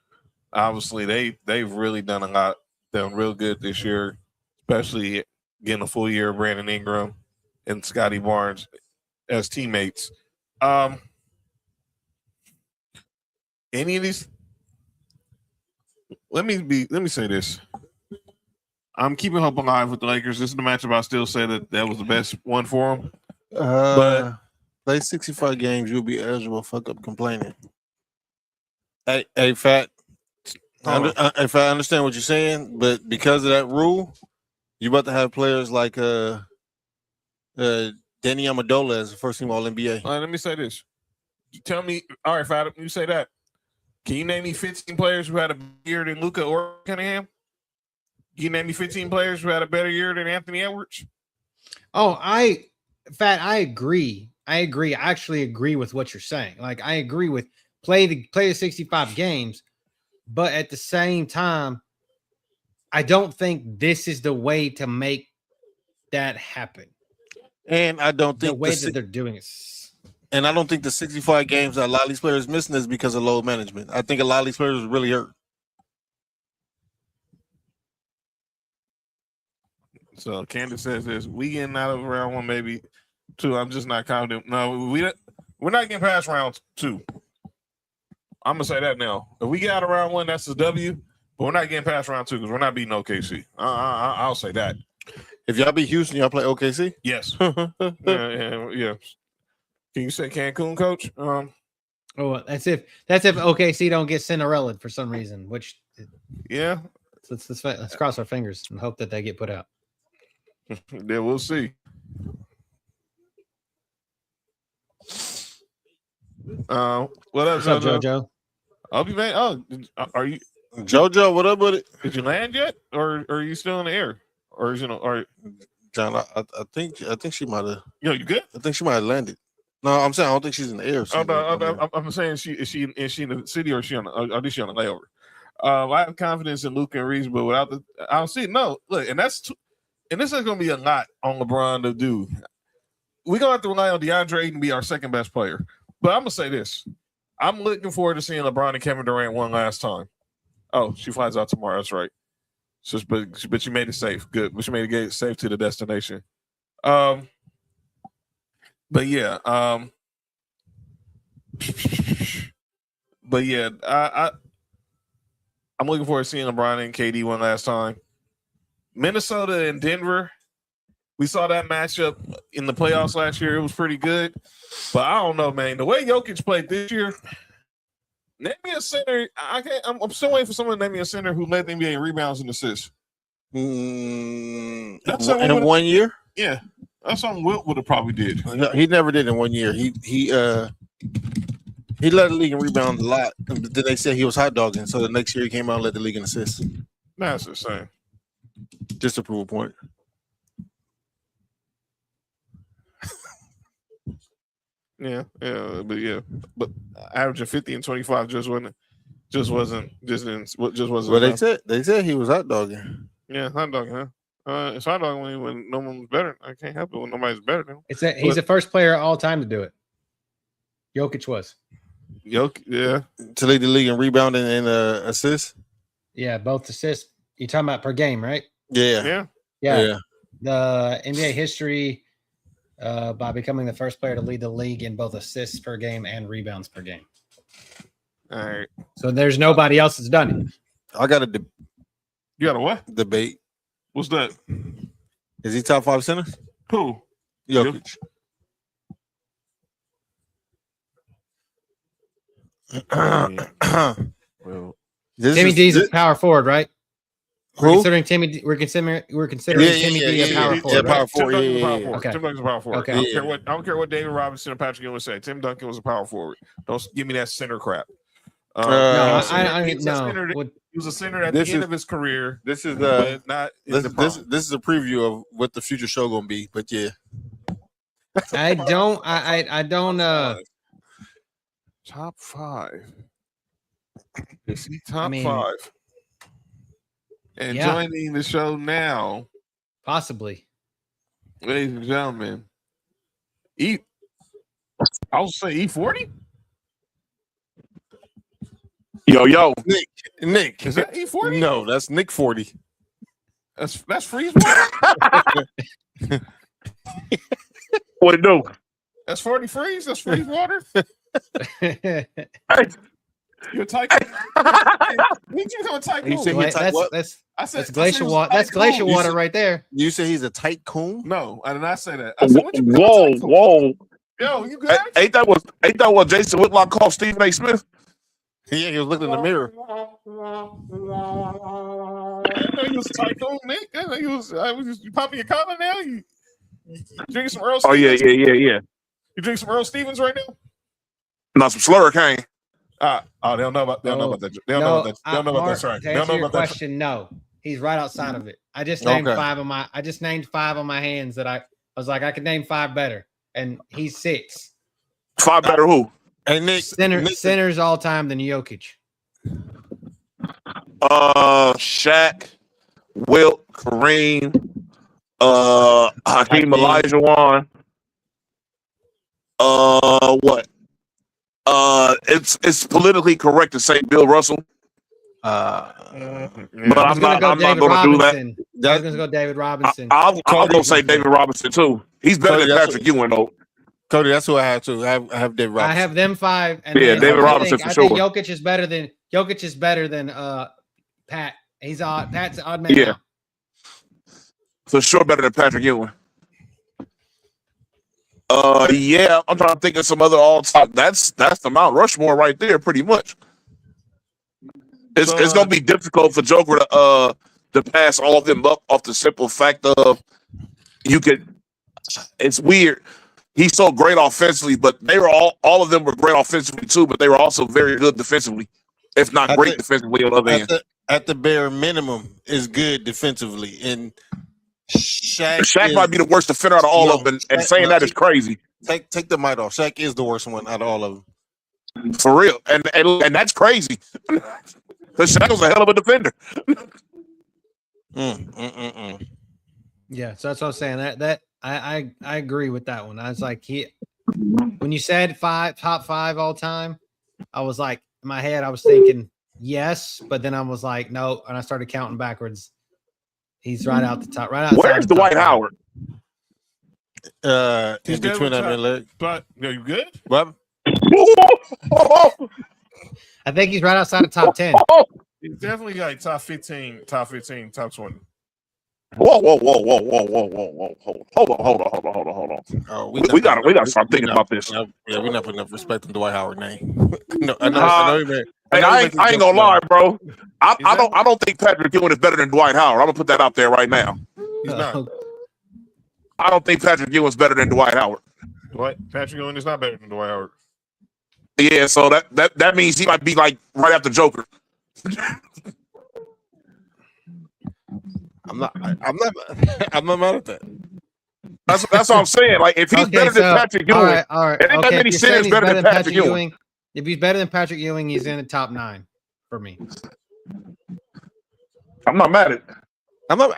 Obviously, they've really done a lot, done real good this year, especially getting a full year of Brandon Ingram and Scotty Barnes as teammates. Any of these? Let me say this. I'm keeping hope alive with the Lakers. This is the matchup I still say that was the best one for them. But play 65 games, you'll be eligible. Fuck up complaining. Hey, Fat. If I understand what you're saying, but because of that rule, you're about to have players like Danny Amendola as the first team All NBA. All right, let me say this. Tell me, all right, Fat, you say that. Can you name me 15 players who had a better year than Luka or Cunningham? Can you name me 15 players who had a better year than Anthony Edwards? Oh, I agree. I actually agree with what you're saying. Like, I agree with play the 65 games. But at the same time, I don't think this is the way to make that happen. And I don't think the way that they're doing it. And I don't think the 65 games that a lot of these players missing is because of load management. I think a lot of these players really hurt. So Candace says this: we getting out of round 1, maybe 2. I'm just not confident. No, we're not getting past round 2. I'm gonna say that now. If we get out of round 1, that's a W. But we're not getting past round 2 because we're not beating OKC. I'll say that. If y'all beat Houston, y'all play OKC? Yes. yeah. Can you say Cancun, Coach? Oh, that's if OKC don't get Cinderella for some reason. Which, yeah. Let's cross our fingers and hope that they get put out. Yeah, we'll see. What up, JoJo? I'll be back. Oh, are you JoJo? What up with it? Did you land yet, or are you still in the air? Or John? I think she might have. Yo, you good? I think she might have landed. No, I'm saying I don't think she's in the air. I'm saying is she in the city or is she on the layover? I have confidence in Luka and Reeves, but without I don't see it. No, look, and this is going to be a lot on LeBron to do. We're going to have to rely on DeAndre Ayton to be our second best player. But I'm going to say this. I'm looking forward to seeing LeBron and Kevin Durant one last time. Oh, she flies out tomorrow. That's right. But you made it safe. Good. But you made it safe to the destination. But yeah. But yeah, I'm looking forward to seeing LeBron and KD one last time. Minnesota and Denver. We saw that matchup in the playoffs last year. It was pretty good. But I don't know, man. The way Jokic played this year, name me a center. I'm still waiting for someone to name me a center who led the NBA in rebounds and assists. In 1 year? Yeah. That's something Wilt would have probably did. He never did in 1 year. He led the league in rebounds a lot. Then they said he was hot dogging. So the next year he came out and led the league in assists. That's the same. Just to prove a point. Yeah, but averaging 50 and 25 just wasn't. Well, they said he was hot dogging. Yeah, hot dogging, huh? It's hot dogging when no one was better. I can't help it when nobody's better than him. He's the first player of all time to do it. Jokic was. Yeah. To lead the league in rebounding and assists. Yeah, both assists. You're talking about per game, right? Yeah. The NBA history by becoming the first player to lead the league in both assists per game and rebounds per game. All right. So there's nobody else that's done it. I got You got a what? debate. What's that? Is he top 5 centers? Who? Jokic. Well, Timmy D's a power forward, right? We're Who? considering Timmy D a power forward. Yeah, power Right? forward. Tim Duncan's a power Yeah. forward. Okay. Tim Duncan's a power forward. Okay. I don't care what David Robinson and Patrick Ewing say. Tim Duncan was a power forward. Don't give me that center crap. No, he was a center at the end of his career. This is but not in the prime. this is a preview of what the future show gonna be. But yeah, I don't. Top 5. Is he top 5? And yeah. joining the show now, Possibly. ladies and gentlemen, I'll say E40. Yo, Nick, Is that E40? No, that's Nick 40. That's freeze water. What it do? That's 40 freeze. That's freeze water. You're a tycoon. You a tycoon. You say he's that's glacial water. That's glacial water right there. You say he's a tight coon? No, I did not say that. I said, Whoa. Yo, you good? Ain't that what Jason Whitlock called Stephen A. Smith? Yeah, he was looking in the mirror. I didn't know he was a tycoon, Nick. I didn't know he was. You popping your collar now? You drinking some Earl Oh Stevens? yeah. You drinking some Earl Stevens right now? Not some Slurricane. They don't know about that. They don't know about that. They don't know about that. Sorry. To answer your question, no, he's right outside of it. I just named 5 on my. I just named 5 on my hands that I was like I could name 5 better, and he's 6. 5 better who? Hey Nick, Centers all time than Jokic. Shaq, Wilt, Kareem, Hakeem Olajuwon. What? It's politically correct to say Bill Russell. But I'm not going to do that. I was going to go David Robinson. I'll go say David Robinson too. He's better than Patrick Ewing though. Cody, that's who I have too. I have David Robinson. I have them 5. And David Robinson for sure. I think Jokic is better than Pat. He's odd. Pat's an odd man. Yeah, out. for sure better than Patrick Ewing. Yeah, I'm trying to think of some other all-time. That's the Mount Rushmore right there, pretty much. It's gonna be difficult for Joker to pass all of them up off the simple fact of you could. It's weird. He's so great offensively, but they were all of them were great offensively too, but they were also very good defensively, if not great defensively on the other end. At the bare minimum, is good defensively, and Shaq might be the worst defender out of all of them, and saying that is crazy. Take the mic off. Shaq is the worst one out of all of them, for real, and that's crazy. Because Shaq was a hell of a defender. Yeah, so that's what I'm saying. That I agree with that one. I was like, when you said top 5 all time, I was like, in my head, I was thinking yes, but then I was like, no, and I started counting backwards. He's right out the top. Right outside. Where's Dwight Howard? He's between that and leg. But you good? What? I think he's right outside the top 10. He's definitely got top 15, top 20. Whoa. Hold on. Oh, we gotta start thinking about this. Yeah, we're not putting enough respect on Dwight Howard's name. No, I know. Hey, I ain't gonna lie, bro. I don't think Patrick Ewing is better than Dwight Howard. I'm gonna put that out there right now. He's not. I don't think Patrick Ewing's better than Dwight Howard. Patrick Ewing is not better than Dwight Howard. Yeah, so that means he might be like right after Joker. I'm not mad at that. That's what I'm saying. Like if he's better than Patrick Ewing, all right. and ain't that many centers better than Patrick Ewing. If he's better than Patrick Ewing, he's in the top 9 for me. I'm not mad at it. I'm not.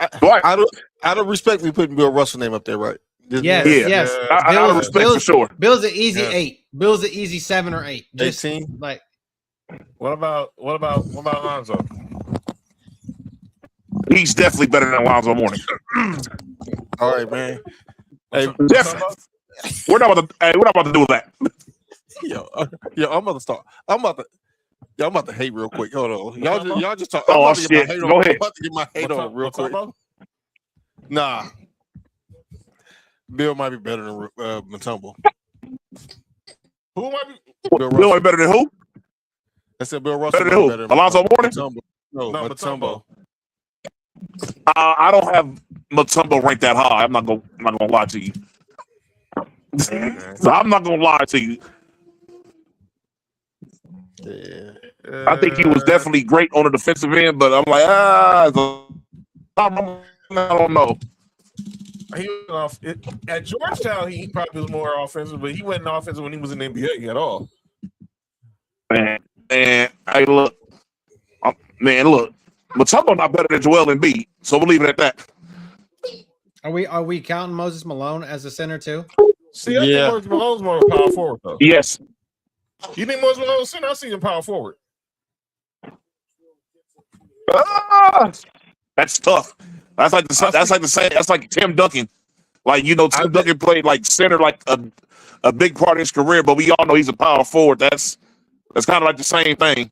I don't respect me putting Bill Russell name up there, right? Yes. I respect for sure. Bill's an easy 8. Bill's an easy 7 or 8. Just 18. like. What about Lonzo? He's definitely better than Alonzo Mourning. All right, man. Hey, definitely. We're not about to do that. Yo, I'm about to start. I'm about to hate real quick. Hold on. Y'all just talk. Oh, shit. Go ahead. I'm about to get my hate on real quick. Nah. Bill might be better than Mutombo. Who might be? Bill might be better than who? I said Bill Russell. Better than who? Alonzo Mourning? No, Mutombo. I don't have Mutombo ranked that high. I'm not gonna lie to you. So I'm not gonna lie to you. Yeah. I think he was definitely great on the defensive end, but I'm like, I don't know. He was off at Georgetown. He probably was more offensive, but he wasn't offensive when he was in the NBA at all. Man, hey, look, Mutombo not better than Joel Embiid, so we'll leave it at that. Are we counting Moses Malone as a center too? See, I think Moses Malone's more of a power forward though. Yes. You think Moses Malone's center? I see him power forward. That's tough. That's like Tim Duncan. Like Tim Duncan played like center like a big part of his career, but we all know he's a power forward. That's kind of like the same thing.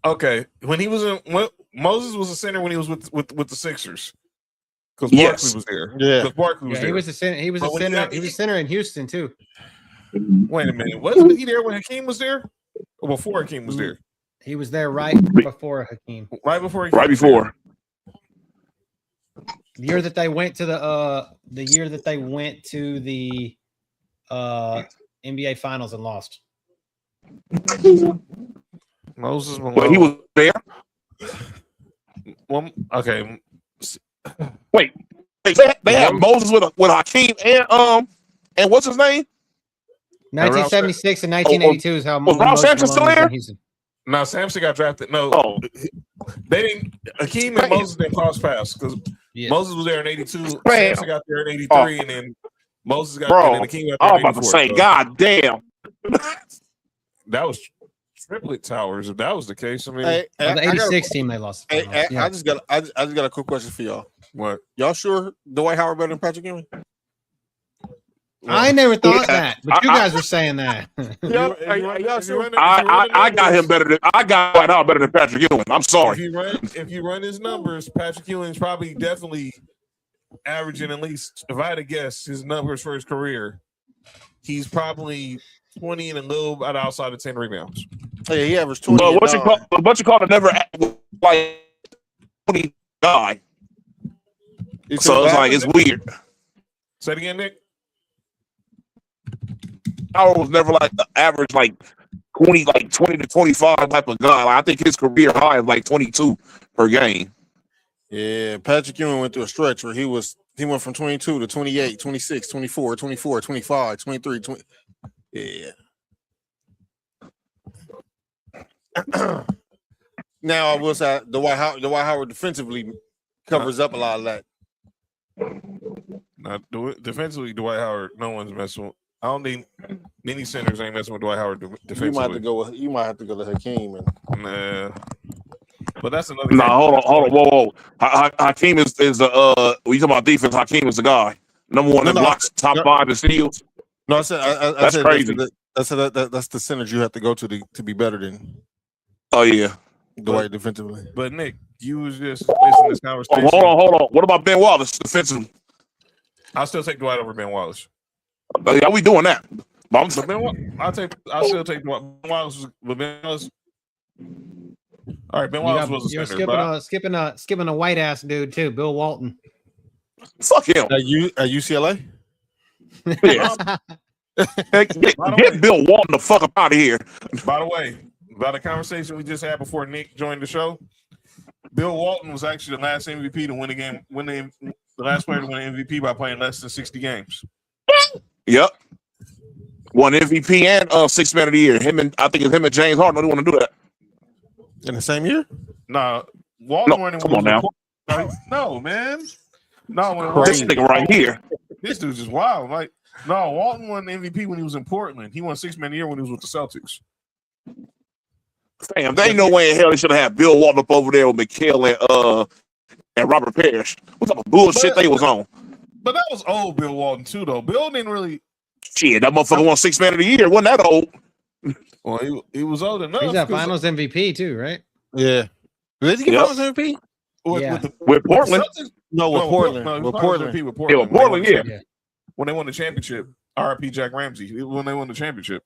Okay. When Moses was a center when he was with the Sixers. Because Barkley was there. Yeah. Because Barkley was there. He was a center. He was a center. He was a center in Houston too. Wait a minute. Wasn't he there when Hakeem was there? Or before Hakeem was there? He was there right before Hakeem. Right before Hakeem. Right before. The year that they went to the NBA Finals and lost. Moses Malone. Well, he was there. Well, okay. Wait, they had Moses with Hakeem and what's his name? 1976 and 1982 is how was Ralph Sampson still there? No, Sampson got drafted. No, they didn't. Hakeem and Moses didn't cross paths because Moses was there in 82. Sampson got there in 83, and then Moses got there, and Hakeem got there. I was about to say, God damn, that was triplet towers. If that was the case, I mean, the 86 team they lost. I just got a quick question for y'all. What? Y'all sure Dwight Howard better than Patrick Ewing? I never thought that, but you guys were saying that. I got him better than Dwight Howard better than Patrick Ewing. I'm sorry. If you run his numbers, Patrick Ewing's probably definitely averaging at least, if I had to guess, his numbers for his career, he's probably 20 and a little bit outside of 10 rebounds. Yeah, he averaged 20. But what you call it never like 20 guy. So it's like it's weird. Say it again, Nick. Howard was never like the average like 20 to 25 type of guy. Like, I think his career high is like 22 per game. Yeah, Patrick Ewing went through a stretch where he went from 22 to 28, 26, 24, 24, 25, 23, 20. Yeah. Now I will say Dwight Howard defensively covers up a lot of that. Not defensively, Dwight Howard. No one's messing with. I don't think many centers ain't messing with Dwight Howard defensively. You might have to go to Hakeem Nah. But that's another. Hold on, whoa. Hakeem is when you talk about defense, Hakeem is the guy. Number one in blocks, top 5 in steals. No, I said that's crazy. That's the centers you have to go to be better than. Oh yeah, Dwight defensively. But Nick, you was just listening to this conversation. Hold on. What about Ben Wallace defensively? I'll still take Dwight over Ben Wallace. Are we doing that? I'll still take Ben Wallace. But Ben Wallace. All right, Ben Wallace was a center. Skipping a white ass dude too, Bill Walton. Fuck him. At UCLA. Yes. Get Bill Walton the fuck up out of here. By the way, about a conversation we just had before Nick joined the show, Bill Walton was actually the last MVP to win The last player to win an MVP by playing less than 60 games. Yep. Won MVP and Sixth Man of the Year. I think it's him and James Harden. Don't want to do that in the same year. Nah, Walton won. Come on now. No, man. No, this nigga right here. This dude's just wild. Like, no, Walton won MVP when he was in Portland. He won Sixth Man of the Year when he was with the Celtics. Damn, there ain't no way in hell they should have had Bill Walton up over there with McHale and Robert Parrish. What type of bullshit they was on? But that was old Bill Walton too, though. Bill didn't really. Shit, that motherfucker won Sixth Man of the Year. Wasn't that old? Well, he was old enough. He's got Finals MVP too, right? Yeah. Did he get Finals MVP? With Portland? With Portland. With Portland. Yeah, with Portland, yeah. When they won the championship. R.I.P. Jack Ramsey. When they won the championship.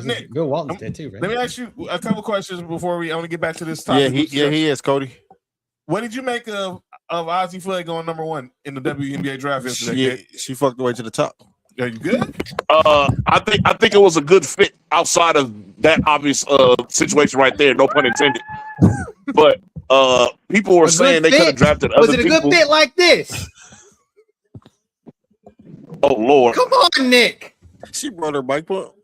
Nick, Bill Walton's dead too, right? Let me ask you a couple questions before I want to get back to this topic. He is, Cody. What did you make of Ozzie Flay going number 1 in the WNBA draft yesterday? She fucked the way to the top. Are you good? I think it was a good fit outside of that obvious situation right there. No pun intended. But people were saying they could have drafted other people. Was it a good fit like this? Oh Lord! Come on, Nick. She brought her bike up.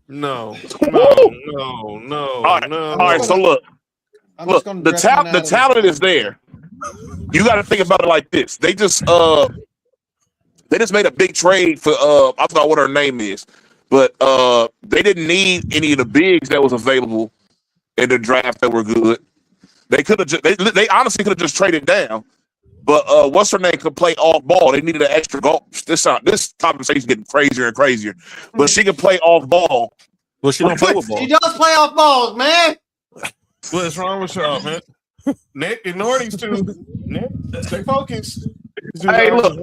No. All right. So look, the talent is there. You got to think about it like this. They just made a big trade for I forgot what her name is, but they didn't need any of the bigs that was available in the draft that were good. They could have they honestly could have just traded down. But what's her name could play off ball. They needed an extra goal. This conversation is getting crazier and crazier. But she can play off ball. Well, she don't play with ball. She does play off balls, man. What's wrong with y'all, man? Nick, ignore these two. Nick, stay focused. Hey, look,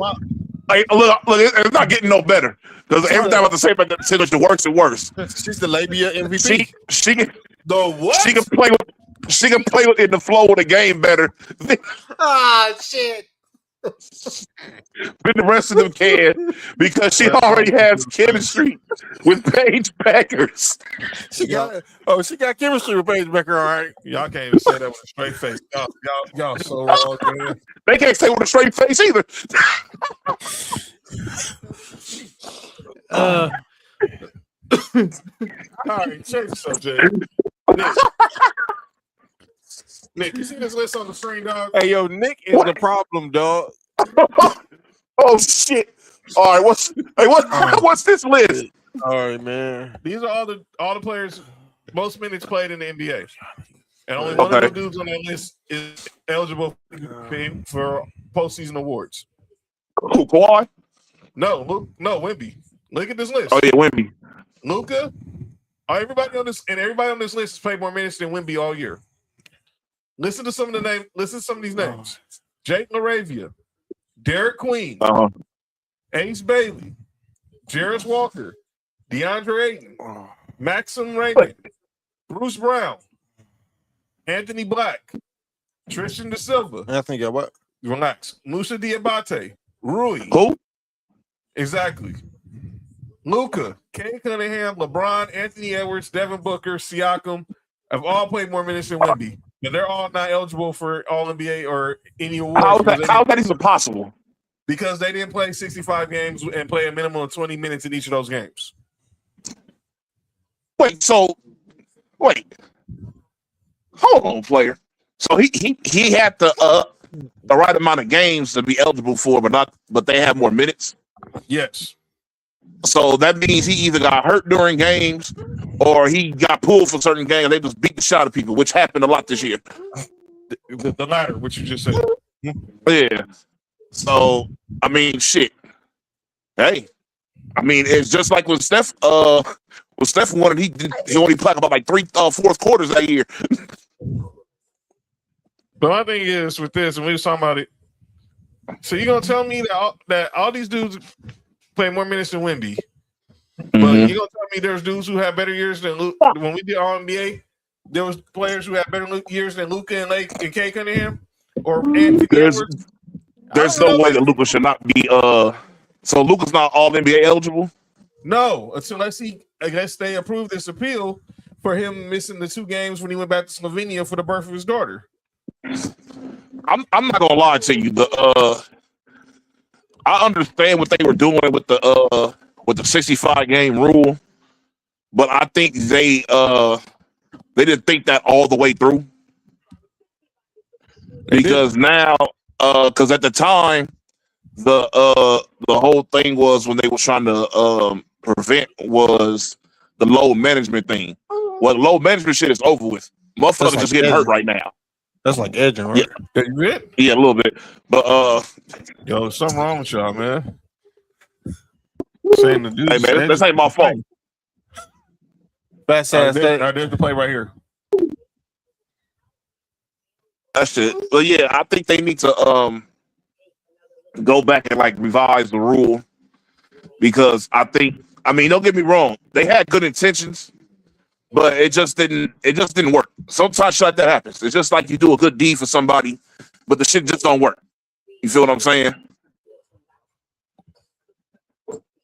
it's not getting no better. Because every time I have to say about that situation, worse and worse. She's the labia MVP. She can the what? She can play with in the flow of the game better. Shit. But the rest of them can because she already has chemistry with Paige Beckers. She got chemistry with Paige Becker. All right, y'all can't even say that with a straight face. Y'all so wrong, man. They can't say with a straight face either. All right, change the subject. Nick, you see this list on the screen, dog? Hey, yo, Nick is the problem, dog. Oh shit! All right, what's this list? All right, man. These are all the players most minutes played in the NBA, and only one of the dudes on that list is eligible for postseason awards. Who, Kawhi? No, Wemby. Look at this list. Oh yeah, Wemby. Luka. Everybody on this list has played more minutes than Wemby all year. Listen to some of these names: Jake LaRavia, Derek Queen, Ace Bailey, Jarris Walker, DeAndre Ayton, Maxim Raymond, Bruce Brown, Anthony Black, Tristan Da Silva. I think what? Relax. Musa Diabate, Rui. Who? Exactly. Luka, Kay Cunningham, LeBron, Anthony Edwards, Devin Booker, Siakam have all played more minutes than Wemby. But they're all not eligible for All-NBA or any awards. How is that even possible? Because they didn't play 65 games and play a minimum of 20 minutes in each of those games. Wait. Hold on, player. So he had the right amount of games to be eligible for, but they have more minutes. Yes. So that means he either got hurt during games or he got pulled for certain games. They just beat the shot of people, which happened a lot this year. The latter, which you just said. Yeah. So, I mean, shit. Hey. I mean, it's just like when Steph won it, he only played about like 3 fourth quarters that year. But my thing is with this, and we was talking about it. So you're gonna tell me that all these dudes play more minutes than Wemby, but you're gonna tell me there's dudes who have better years than Luke? When we did All NBA, there was players who had better years than Luka and Lake and Kay Cunningham or Anthony Edwards. There's no way that Luka should not be. So Luka's not All NBA eligible. No, unless they approve this appeal for him missing the 2 games when he went back to Slovenia for the birth of his daughter. I'm not gonna lie to you. I understand what they were doing with the 65 game rule, but I think they didn't think that all the way through. Because now, because at the time, the whole thing was when they were trying to prevent was the load management thing. Well, the load management shit is over with. Motherfuckers like just getting hurt right now. That's like edging, right? Yeah, you it? Yeah, a little bit. But Yo, something wrong with y'all, man. Saying the dude. hey man, this ain't my fault. Fast All ass. right, there's the play right here. That's it. But yeah, I think they need to go back and like revise the rule because I mean, don't get me wrong, they had good intentions, but it just didn't work. Sometimes shit like that happens. It's just like you do a good deed for somebody, but the shit just don't work. You feel what I'm saying?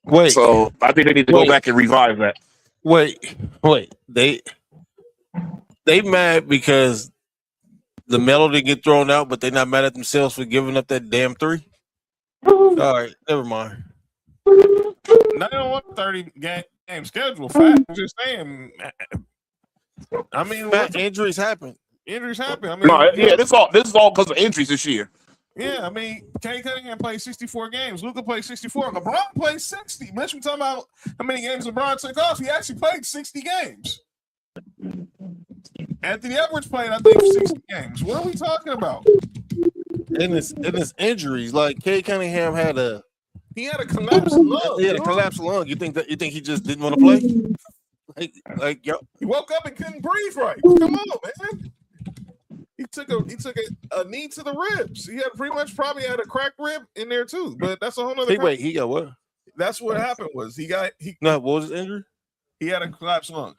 Wait. So I think they need to go back and revise that. Wait. They mad because the melody get thrown out, but they not mad at themselves for giving up that damn 3. All right, never mind. No, they don't want 30 game schedule. Fact, I'm just saying. I mean, Injuries happen. Injuries happen. I mean, No, yeah, this is all because of injuries this year. Yeah, I mean, Kay Cunningham played 64 games. Luka played 64. LeBron played 60. Mitch, we talking about how many games LeBron took off. He actually played 60 games. Anthony Edwards played, I think, 60 games. What are we talking about? In his injuries, like Kay Cunningham had a collapsed lung. He had a collapsed lung. You think he just didn't want to play? Like yo, he woke up and couldn't breathe right. Come on, man. He took a knee to the ribs. He had probably had a cracked rib in there too. But that's a whole nother. Wait, he got what? That's what happened. Was no? What was his injury? He had a collapsed lung.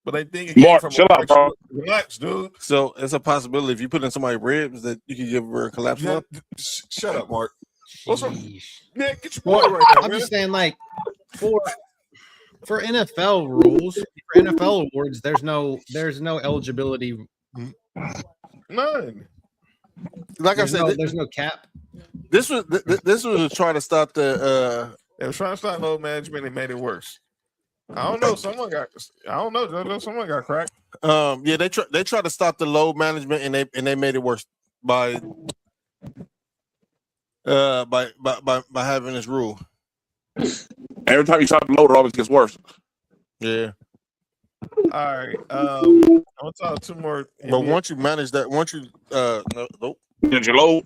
But I think Mark, chill out, bro. Relax, dude. So it's a possibility if you put in somebody's ribs that you could give her a collapse lung. Shut up, Mark. What's wrong? Yeah, get your Well, boy right now. I'm man. just saying, like, for NFL rules, for NFL awards, there's no eligibility. None. Like I said, there's no cap. This was to try to stop the. They were trying to stop load management and made it worse. I don't know. Someone got cracked. Yeah, they tried to stop the load management and they made it worse by having this rule. Every time you try to load, it always gets worse. Yeah. All right. I'm gonna talk two more. But once you manage that, nope. Did you load?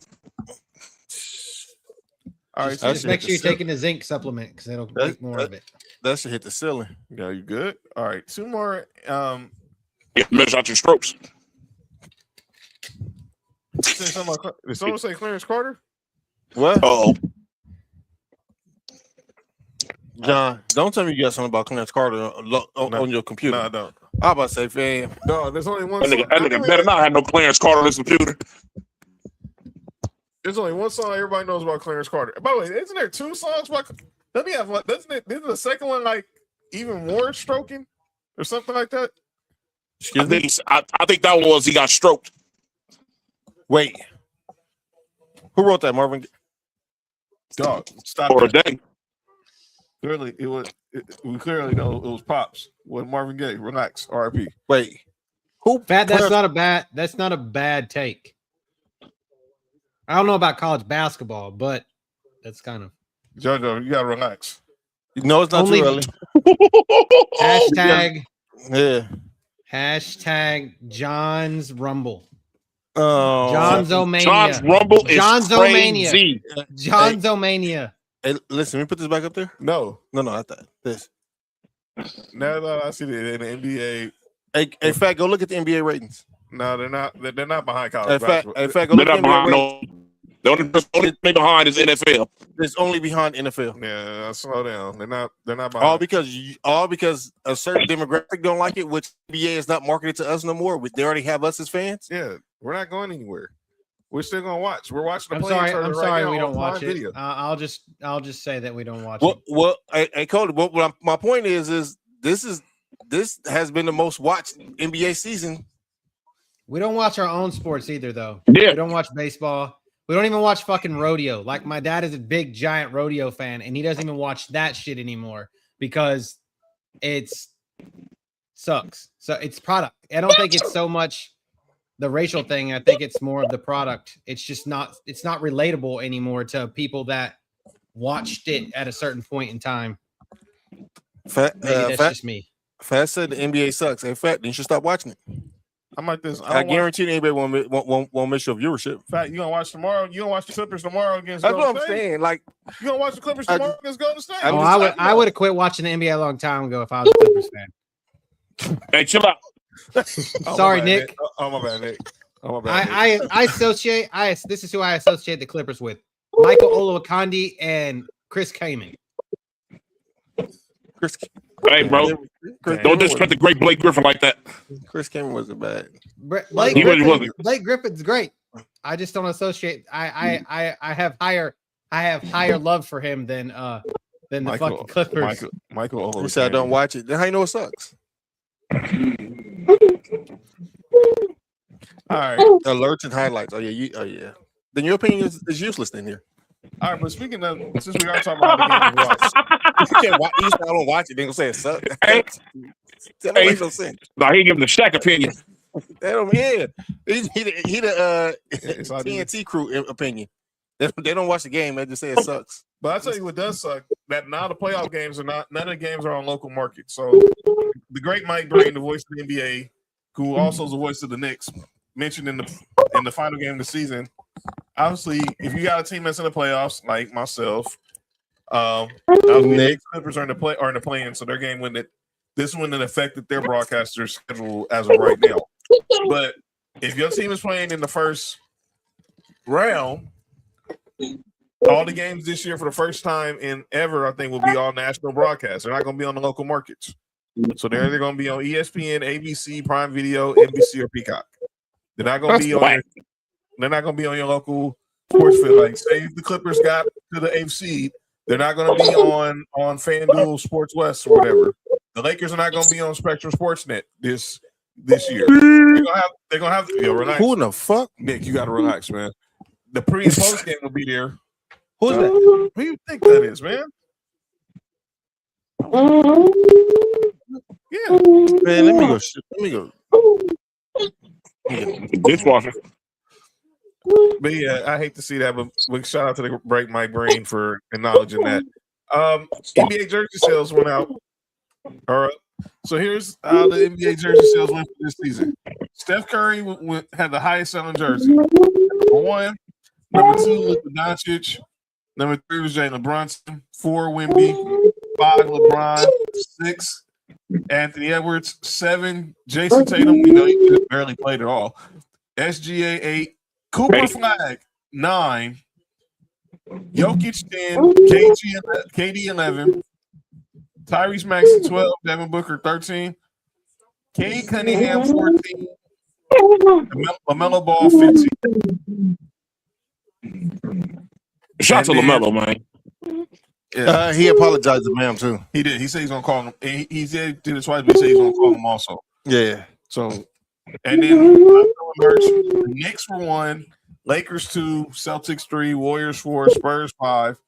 All right, just make sure you're taking the zinc supplement because it'll make more of it. That should hit the ceiling. Yeah, you good? All right, two more. Measure out your strokes. Did someone say Clarence Carter? What? Oh, John, don't tell me you got something about Clarence Carter on your computer. No, I don't. I'm about to say, fam. No, there's only one. that nigga better not have no Clarence Carter on his computer. There's only one song everybody knows about Clarence Carter. By the way, isn't there two songs about? Let me have one. Isn't the second one like even more stroking or something like that? I think that one was he got stroked. Wait, who wrote that, Marvin? Dog, stop For that. a day. Clearly, we clearly know it was Pops. With Marvin Gaye, relax, R.I.P. Wait, who? That's not a bad take. I don't know about college basketball, but that's kind of JoJo. You gotta relax. No, it's not too early. Hashtag. Yeah. Hashtag John's Rumble. Oh, John's Omania. John's Rumble is John's crazy. Omania. John's Omania. Hey, listen, let me put this back up there. No, I thought this. now that I see it in the NBA. Hey, Fat, go look at the NBA ratings. No, they're not. They're not behind college basketball. Hey, Fat, go look They're at not the NBA behind ratings. The only thing behind is NFL. It's only behind NFL. Yeah, slow down. They're not behind. All because a certain demographic don't like it, which NBA is not marketed to us no more. They already have us as fans. Yeah, we're not going anywhere. We're still gonna watch. We're watching the I'm sorry, we don't watch it. Video. I'll just say that we don't watch it. Well, hey, Cody. My point is this has been the most watched NBA season We don't watch our own sports either, though. Yeah. We don't watch baseball. We don't even watch fucking rodeo. Like, my dad is a big, giant rodeo fan, and he doesn't even watch that shit anymore because it's sucks. So it's product. I don't think it's so much the racial thing. I think it's more of the product. It's just not. It's not relatable anymore to people that watched it at a certain point in time. Fat, Maybe that's just me. Fat said the NBA sucks. Hey, Fat, then you should stop watching it. I'm like this. I guarantee the NBA won't miss your viewership. Fact, you gonna watch tomorrow? You gonna watch the Clippers tomorrow against? That's Golden what I'm State? saying. Like, You gonna watch the Clippers tomorrow against Golden State? Oh, I would have quit watching the NBA a long time ago if I was a Clippers fan. Hey, chill out. Sorry, Nick. Oh my bad, Nick. Oh my bad. I associate. This is who I associate the Clippers with: Michael Olowokandi and Chris Kaman. Hey, bro. Don't disrespect the great Blake Griffin like that. Chris Cameron wasn't bad. He really wasn't. Blake Griffin's great. I just don't associate. I have higher love for him than the fucking Clippers. Michael You said I don't watch it. Then how you know it sucks? All right. Alerts and highlights. Oh yeah. Then your opinion is useless then here. All right, but speaking of, since we are talking about the game we watched, You can't watch. You say I don't watch it. Then gonna say it sucks. Hey. That don't make no sense. Nah, he give him the Shaq opinion. That don't. Yeah. He the Yes, I do. TNT crew opinion. They don't watch the game. They just say it sucks. But I tell you what does suck, that now the playoff games are not, none of the games are on local markets. So the great Mike Breen, the voice of the NBA, who also is the voice of the Knicks, mentioned in the final game of the season. Obviously, if you got a team that's in the playoffs, like myself, the Clippers are in the play-in, so their game wouldn't. This wouldn't have affected their broadcaster schedule as of right now. But if your team is playing in the first round, all the games this year for the first time in ever, I think, will be all national broadcasts. They're not going to be on the local markets. So they're either going to be on ESPN, ABC, Prime Video, NBC, or Peacock. They're not going to be on. They're not going to be on your local sports field. Like, say if the Clippers got to the 8th seed, they're not going to be on FanDuel, Sports West, or whatever. The Lakers are not going to be on Spectrum Sportsnet this year. They're gonna have to relax. Who in the fuck? Nick, you got to relax, man. The pre and post game will be there. Who's that? Who do you think that is, man? Yeah. Man, let me go. Dishwasher. But yeah, I hate to see that, but shout out to the break Mike Breen for acknowledging that. NBA jersey sales went out. All right. So here's how the NBA jersey sales went for this season. Steph Curry had the highest selling jersey. Number 1. Number 2, Luka Doncic. Number 3 was Jalen Brunson. 4, Wemby. 5, LeBron. 6, Anthony Edwards. 7, Jason Tatum. We know he just barely played at all. SGA 8. Cooper Flag 9. Jokic 10. KD 11. Tyrese Maxey 12. Devin Booker 13. Cade Cunningham 14. LaMelo Ball 15. Shout out to LaMelo, man. Yeah. He apologized to Bam too. He did. He said he's gonna call him. He said did it twice, but he said he's gonna call him also. Yeah. So, and then the Knicks were 1, Lakers 2, Celtics 3, Warriors 4, Spurs 5,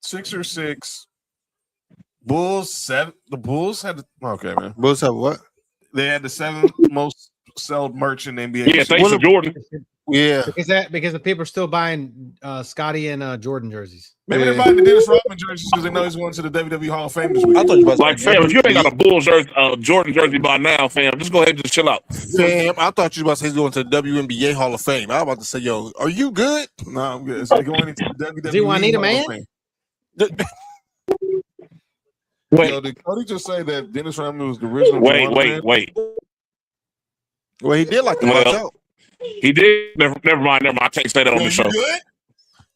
Sixers 6, Bulls 7. The Bulls had man. Bulls have what? They had the 7th most sold merch in the NBA. Yeah, thanks to Jordan. Yeah. Because the people are still buying Scotty and Jordan jerseys. Maybe they're buying the Dennis Rodman jerseys because they know he's going to the WWE Hall of Fame this week. I thought you about Like, fam, if you ain't got a Bulls jersey, Jordan jersey by now, fam, just go ahead and just chill out. Fam, I thought you was about to say he's going to the WNBA Hall of Fame. I was about to say, yo, are you good? No, I'm good. So they're going into the WWE Do I need a Hall man? of Fame. Wait. Yo, did Cody just say that Dennis Rodman was the original? Wait. Well, he did like to watch out. He did. Never mind. I can't say that on the show.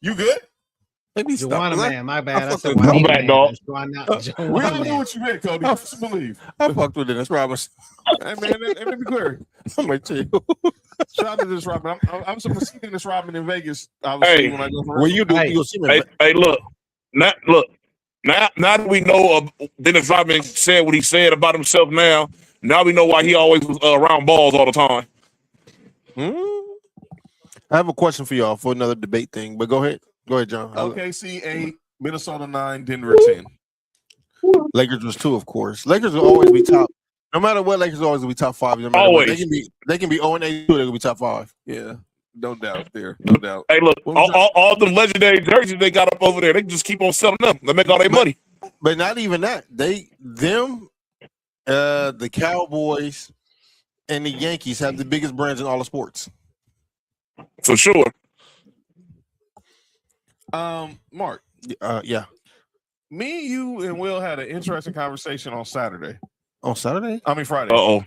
You good? Maybe Joanna man, my bad. I said My bad, dog. We don't know what you meant, Cody. Just believe. I fucked with Dennis Robinson. Hey, man, let me be clear. I'm gonna tell you. Shout out to Dennis Rodman. I'm supposed to see Dennis Rodman in Vegas. Obviously, when I go for When you do, Hey. you'll see me. Hey, look. Now that we know Dennis Rodman said what he said about himself now we know why he always was around balls all the time. I have a question for y'all for another debate thing, but go ahead. Go ahead, John. OKC 8, Minnesota 9, Denver 10. Lakers was 2, of course. Lakers will always be top. No matter what, Lakers will always be top 5. No matter Always. What. They can be 0-8, they can be top 5. Yeah, no doubt there. No doubt. Hey, look, all them legendary jerseys they got up over there, they can just keep on selling them. They make all their money. But not even that. The Cowboys and the Yankees have the biggest brands in all of sports. For sure. Mark. Yeah. Me, you, and Will had an interesting conversation on Saturday. On Saturday? I mean Friday. Uh-oh.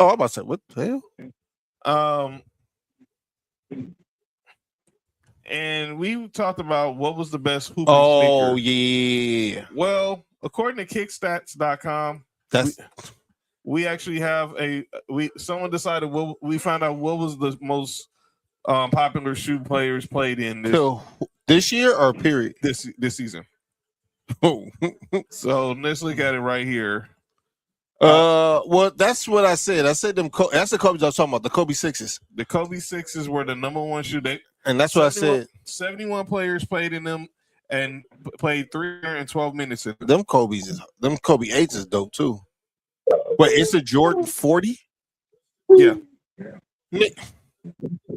Oh, I'm about to say, what the hell? And we talked about what was the best hooping Oh, sneaker. yeah. Well, according to kickstats.com, we actually have someone decided we found out what was the most popular shoe players played in this year or period? This season. Oh. So let's look at it right here. Well, that's what I said. I said that's the Kobe's I was talking about, the Kobe 6s. The Kobe 6s were the number one shoe. And that's what I said. 71 players played in them and played 312 minutes in them. Them Kobe 8s is dope too. Wait, it's a Jordan 40? Yeah.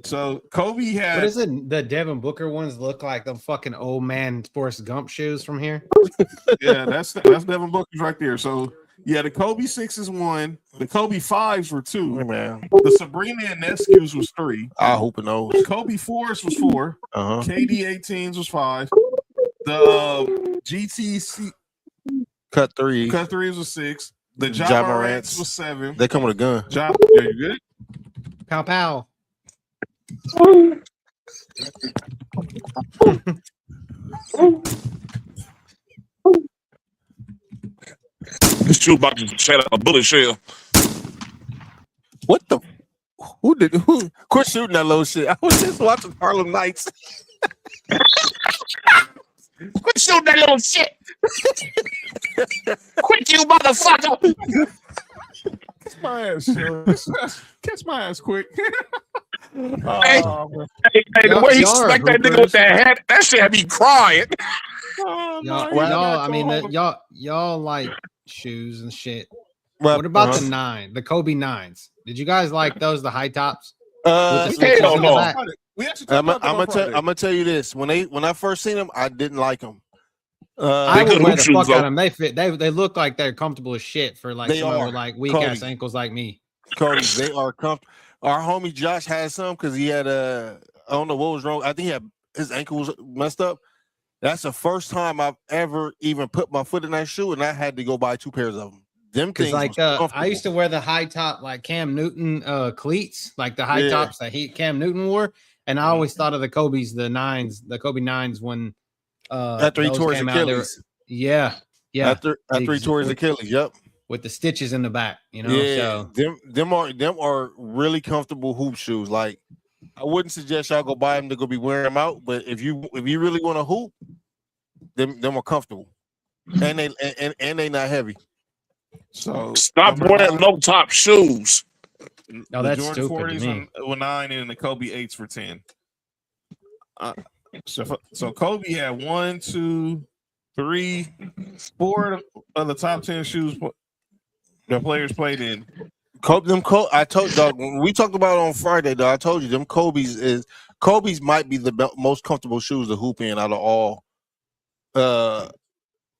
So Kobe had. What is it? The Devin Booker ones look like them fucking old man Forrest Gump shoes from here. Yeah, that's Devin Booker's right there. So yeah, the Kobe 6s 1, the Kobe 5s were 2, man. The Sabrina and Nescu's was 3. I hope it knows. Kobe 4s was 4. KD 18s was 5. The GTC Cut 3s was 6. The Ja Morants was 7. They come with a gun. Yeah, you good? Pow pow. This shoe about to set up a bullet shell. What the? Who quit shooting that little shit? I was just watching Harlem Nights. Quit shooting that little shit. Quit, you motherfucker. Catch my ass, catch my ass quick. Hey, the way he smacked that nigga with that hat, that shit had me crying. Y'all like shoes and shit. Well, what about the 9, the Kobe 9s? Did you guys like those, the high tops? Hell no. I'm gonna tell you this: when I first seen them, I didn't like them. I would wear the fuck out of them. They look like they're comfortable as shit for like someone with like weak ass ankles like me. Cody, they are comfortable. Our homie Josh had some because he had I don't know what was wrong. I think his ankle was messed up. That's the first time I've ever even put my foot in that shoe, and I had to go buy 2 pairs of them. Them things, like I used to wear the high top like Cam Newton cleats, like the high tops that Cam Newton wore, and I always thought of the Kobe's, the Kobe 9s when after he tore his Achilles. Yeah. After he tore his Achilles, yep. With the stitches in the back, you know. Yeah, so them are really comfortable hoop shoes. Like I wouldn't suggest y'all go buy them to go be wearing them out, but if you really want to hoop, them are comfortable, and they not heavy. So stop wearing low top shoes. No, that's Jordan stupid 40s were 9 and the Kobe 8s for 10. So Kobe had 1, 2, 3, 4 of the top 10 shoes the players played in. I told Doug when we talked about it on Friday, though. I told you them Kobe's might be the most comfortable shoes to hoop in out of all.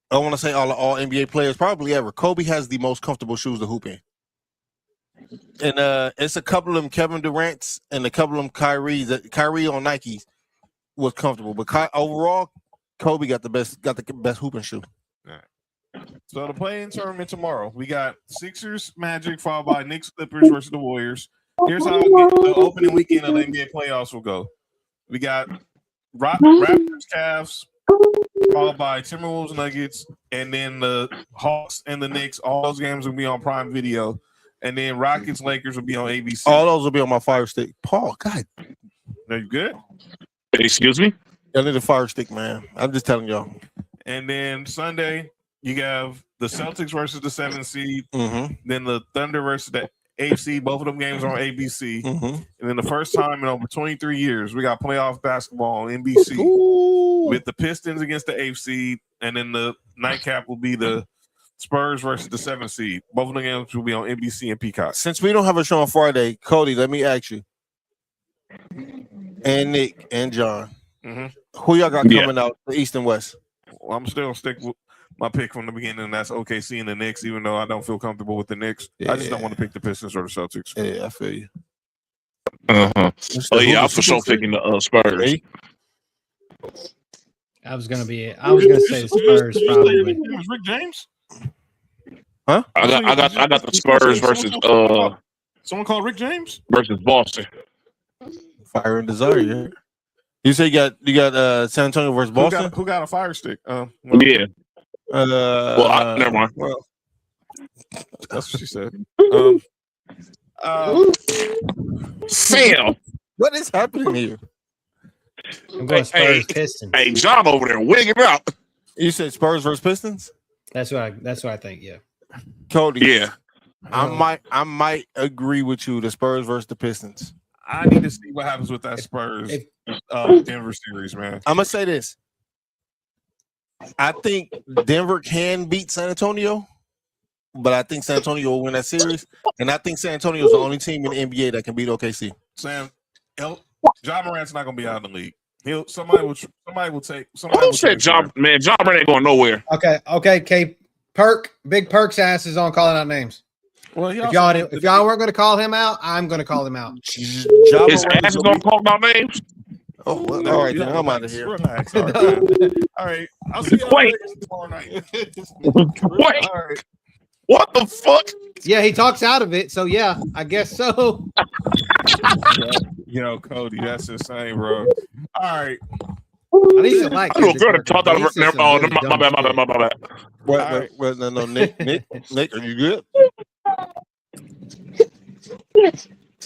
I want to say all NBA players probably ever. Kobe has the most comfortable shoes to hoop in, and it's a couple of them Kevin Durant's and a couple of them Kyrie on Nikes was comfortable, but overall Kobe got the best hooping shoe. So the play-in tournament tomorrow, we got Sixers, Magic, followed by Knicks, Clippers versus the Warriors. Here's how the opening weekend of the NBA playoffs will go. We got Raptors, Cavs, followed by Timberwolves, Nuggets, and then the Hawks and the Knicks. All those games will be on Prime Video, and then Rockets, Lakers will be on ABC. All those will be on my Fire Stick. Paul, God, are you good? Excuse me? I need a Fire Stick, man. I'm just telling y'all. And then Sunday, you have the Celtics versus the 7th seed, Mm-hmm. then the Thunder versus the AFC. Both of them games are on ABC. Mm-hmm. And then the first time in over 23 years, we got playoff basketball on NBC with the Pistons against the AFC, and then the nightcap will be the Spurs versus the 7th seed. Both of the games will be on NBC and Peacock. Since we don't have a show on Friday, Cody, let me ask you, and Nick and John, who y'all got coming out the East and West? Well, I'm still stick with my pick from the beginning, and that's OKC and the Knicks, even though I don't feel comfortable with the Knicks. I just don't want to pick the Pistons or the Celtics. Yeah, I feel you. Oh yeah, I'm for sure picking the Spurs. I was gonna say the Spurs probably. Rick James? Huh? I got the Spurs versus someone called Rick James versus Boston. Fire and Desire. Yeah. You say you got San Antonio versus Boston? Who got a fire stick? Yeah. Never mind. Well, that's what she said. Sam, what is happening here? I'm going Spurs Pistons. Hey, John over there wigging out. You said Spurs versus Pistons? That's what I think. Yeah. Cody. Yeah. I might agree with you. The Spurs versus the Pistons. I need to see what happens with that Spurs Denver series, man. I'm gonna say this. I think Denver can beat San Antonio, but I think San Antonio will win that series, and I think San Antonio is the only team in the NBA that can beat OKC. Sam, John Morant's not gonna be out of the league. Somebody will take. Who said John? Man, John Morant ain't going nowhere. Okay. Big Perk's ass is on calling out names. Well, if y'all weren't going to call him out, I'm going to call him out. His ass is going to call my names. Oh, well, all right, then I'm out of here. Relax. All right. I'll see you tomorrow night. Wait. All right. What the fuck? Yeah, he talks out of it, so yeah, I guess so. Yo, Cody, that's insane, bro. All right. I need to like. I know a girl that talked out of her. My bad. Wait, no, Nick, are you good?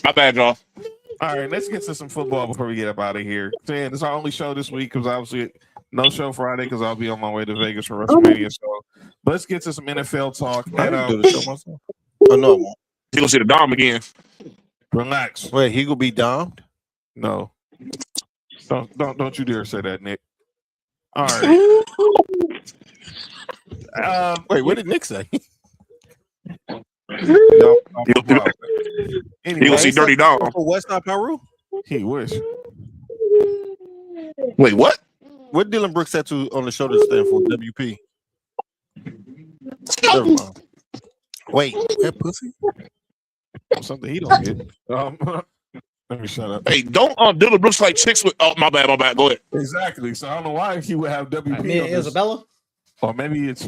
My bad, y'all. All right, let's get to some football before we get up out of here. Dan, it's our only show this week because obviously no show Friday because I'll be on my way to Vegas for WrestleMania. So let's get to some NFL talk. Oh no, He gonna see the Dom again. Relax. Wait, he gonna be domed? No. Don't you dare say that, Nick. All right. Wait, what did Nick say? No, he gonna see Dirty Dom. West Side Peru? He wish. Wait, what? What Dylan Brooks tattoo on the shoulder stand for? WP. Never mind. Wait, that pussy? Something he don't get. Let me shut up. Hey, don't Dylan Brooks like chicks with? Oh, my bad. Go ahead. Exactly. So I don't know why he would have WP. Isabella. Or maybe it's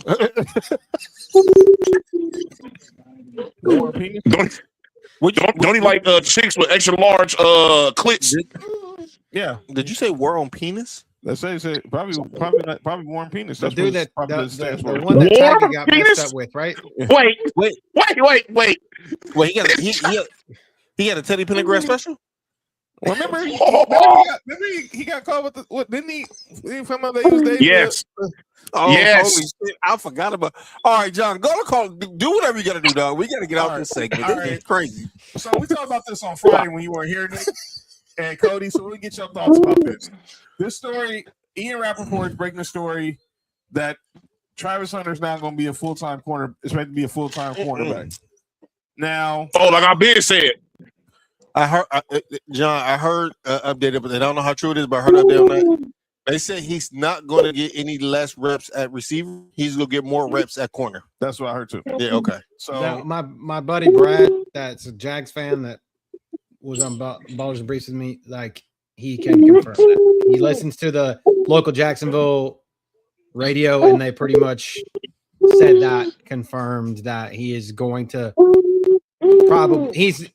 more penis. Don't he like chicks with extra large clits? Yeah. Did you say war on penis? Let's say probably warm penis. The That's dude the one that Tiger got messed up with, right? Wait. He had a Teddy Pendergrass special. Well, remember he got caught with the what? Didn't he? Didn't come out they used David? Yes. Yes. Holy shit, I forgot about. All right, John, go to call. Do whatever you got to do, dog. We got to get out this segment. This is crazy. So we talked about this on Friday when you weren't here, Nick and Cody. So we get your thoughts about this. This story, Ian Rappaport is breaking the story that Travis Hunter's now going to be a full-time corner. Expected to be a full-time cornerback. Now, like I've been said. I heard, John. I heard updated, but I don't know how true it is. But I heard update on that. They said he's not going to get any less reps at receiver. He's going to get more reps at corner. That's what I heard too. Yeah. Okay. So now, my buddy Brad, that's a Jags fan that was on Ballers and Briefs with me. Like he can confirm that. He listens to the local Jacksonville radio, and they pretty much said that confirmed that he is going to probably. He's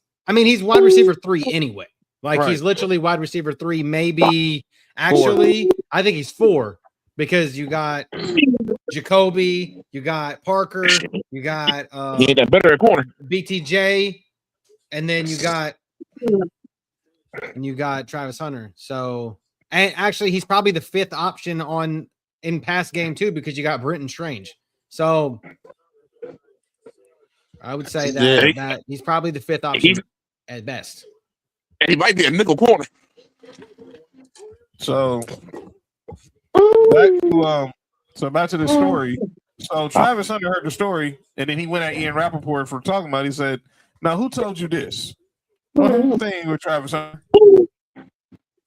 wide receiver 3 anyway. Like he's literally wide receiver 3, maybe. Actually, 4. I think he's 4 because you got Jacoby, you got Parker, you got he ain't that better at corner. BTJ, and then you got Travis Hunter. So, and actually, he's probably the 5th option in pass game too because you got Brenton Strange. So, I would say that he's probably the fifth option at best. And he might be a nickel corner. So back to the story. So Travis Hunter heard the story, and then he went at Ian Rappaport for talking about it. He said, "Now, who told you this?" Well, here's the thing with Travis Hunter.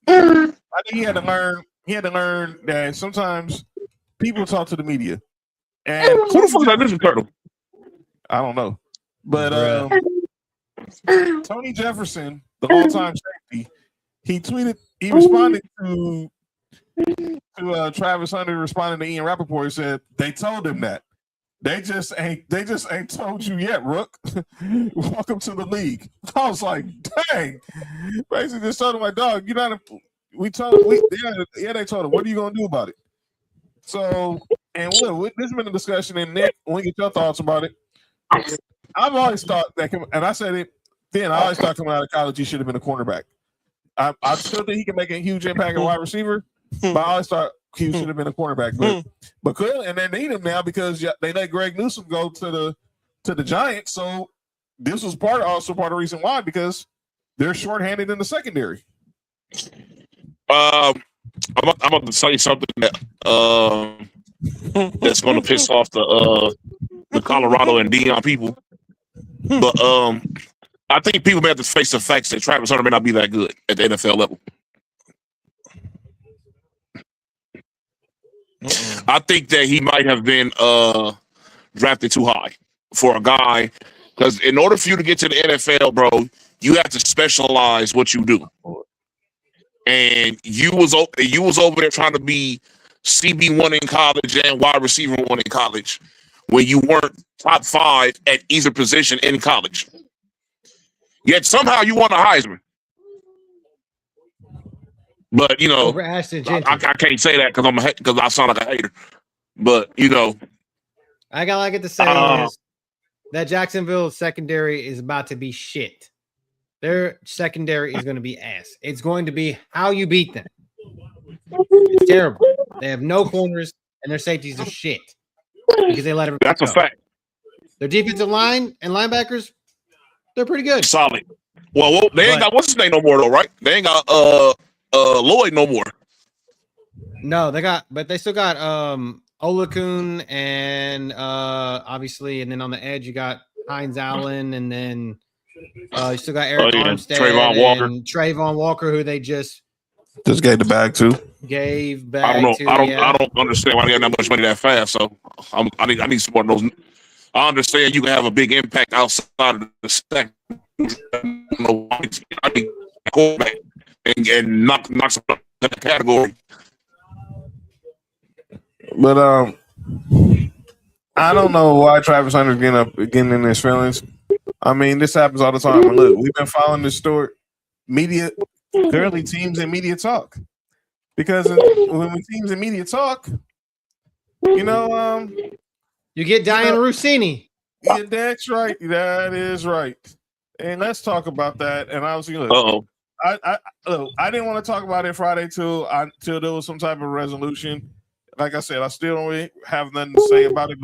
I think he had to learn. He had to learn that sometimes people talk to the media. And who the fuck is that Ninja Turtle? I don't know, but Tony Jefferson, the all-time safety, he tweeted. He responded to Travis Hunter responding to Ian Rappaport. He said they told him that. They just ain't told you yet, Rook. Welcome to the league. I was like, dang. Basically just told him, like, dog, you're not they told him, what are you gonna do about it? So, and look, this has been a discussion, and Nick, when you get your thoughts about it, I've always thought that, and I said it then, I always thought coming out of college he should have been a cornerback. I still think he can make a huge impact at wide receiver, but I always thought he should have been a cornerback. But clearly, and they need him now because they let Greg Newsome go to the Giants. So this was also part of the reason why, because they're shorthanded in the secondary. I'm about to say something that that's going to piss off the Colorado and Dion people, but I think people may have to face the facts that Travis Hunter may not be that good at the NFL level. I think that he might have been drafted too high for a guy, because in order for you to get to the NFL, bro, you have to specialize what you do. And you was over there trying to be CB1 in college and wide receiver 1 in college when you weren't top 5 at either position in college. Yet somehow you won a Heisman. But you know, I can't say that because I sound like a hater. But you know, all I get to say is that Jacksonville secondary is about to be shit. Their secondary is going to be ass. It's going to be how you beat them. It's terrible. They have no corners, and their safeties are shit because they let everybody That's go. a fact. Their defensive line and linebackers, they're pretty good. Solid. Well, they ain't got what's his name no more though, right? They ain't got Lloyd no more. No, but they still got Olakun and obviously, and then on the edge you got Hines Allen, and then you still got Eric Armstead, Trayvon Walker, who they just gave the bag to. I don't understand why they got that much money that fast. So I need some more of those. I understand you can have a big impact outside of the second. I need a quarterback and knock some that category. But I don't know why Travis Hunter's getting in his feelings. I mean, this happens all the time. And look, we've been following this story. Currently teams and media talk. Because when teams and media talk, you know, you get Diana Russini. Yeah, that's right. That is right. And let's talk about that. And I was look, I didn't want to talk about it Friday till there was some type of resolution. Like I said, I still don't really have nothing to say about it,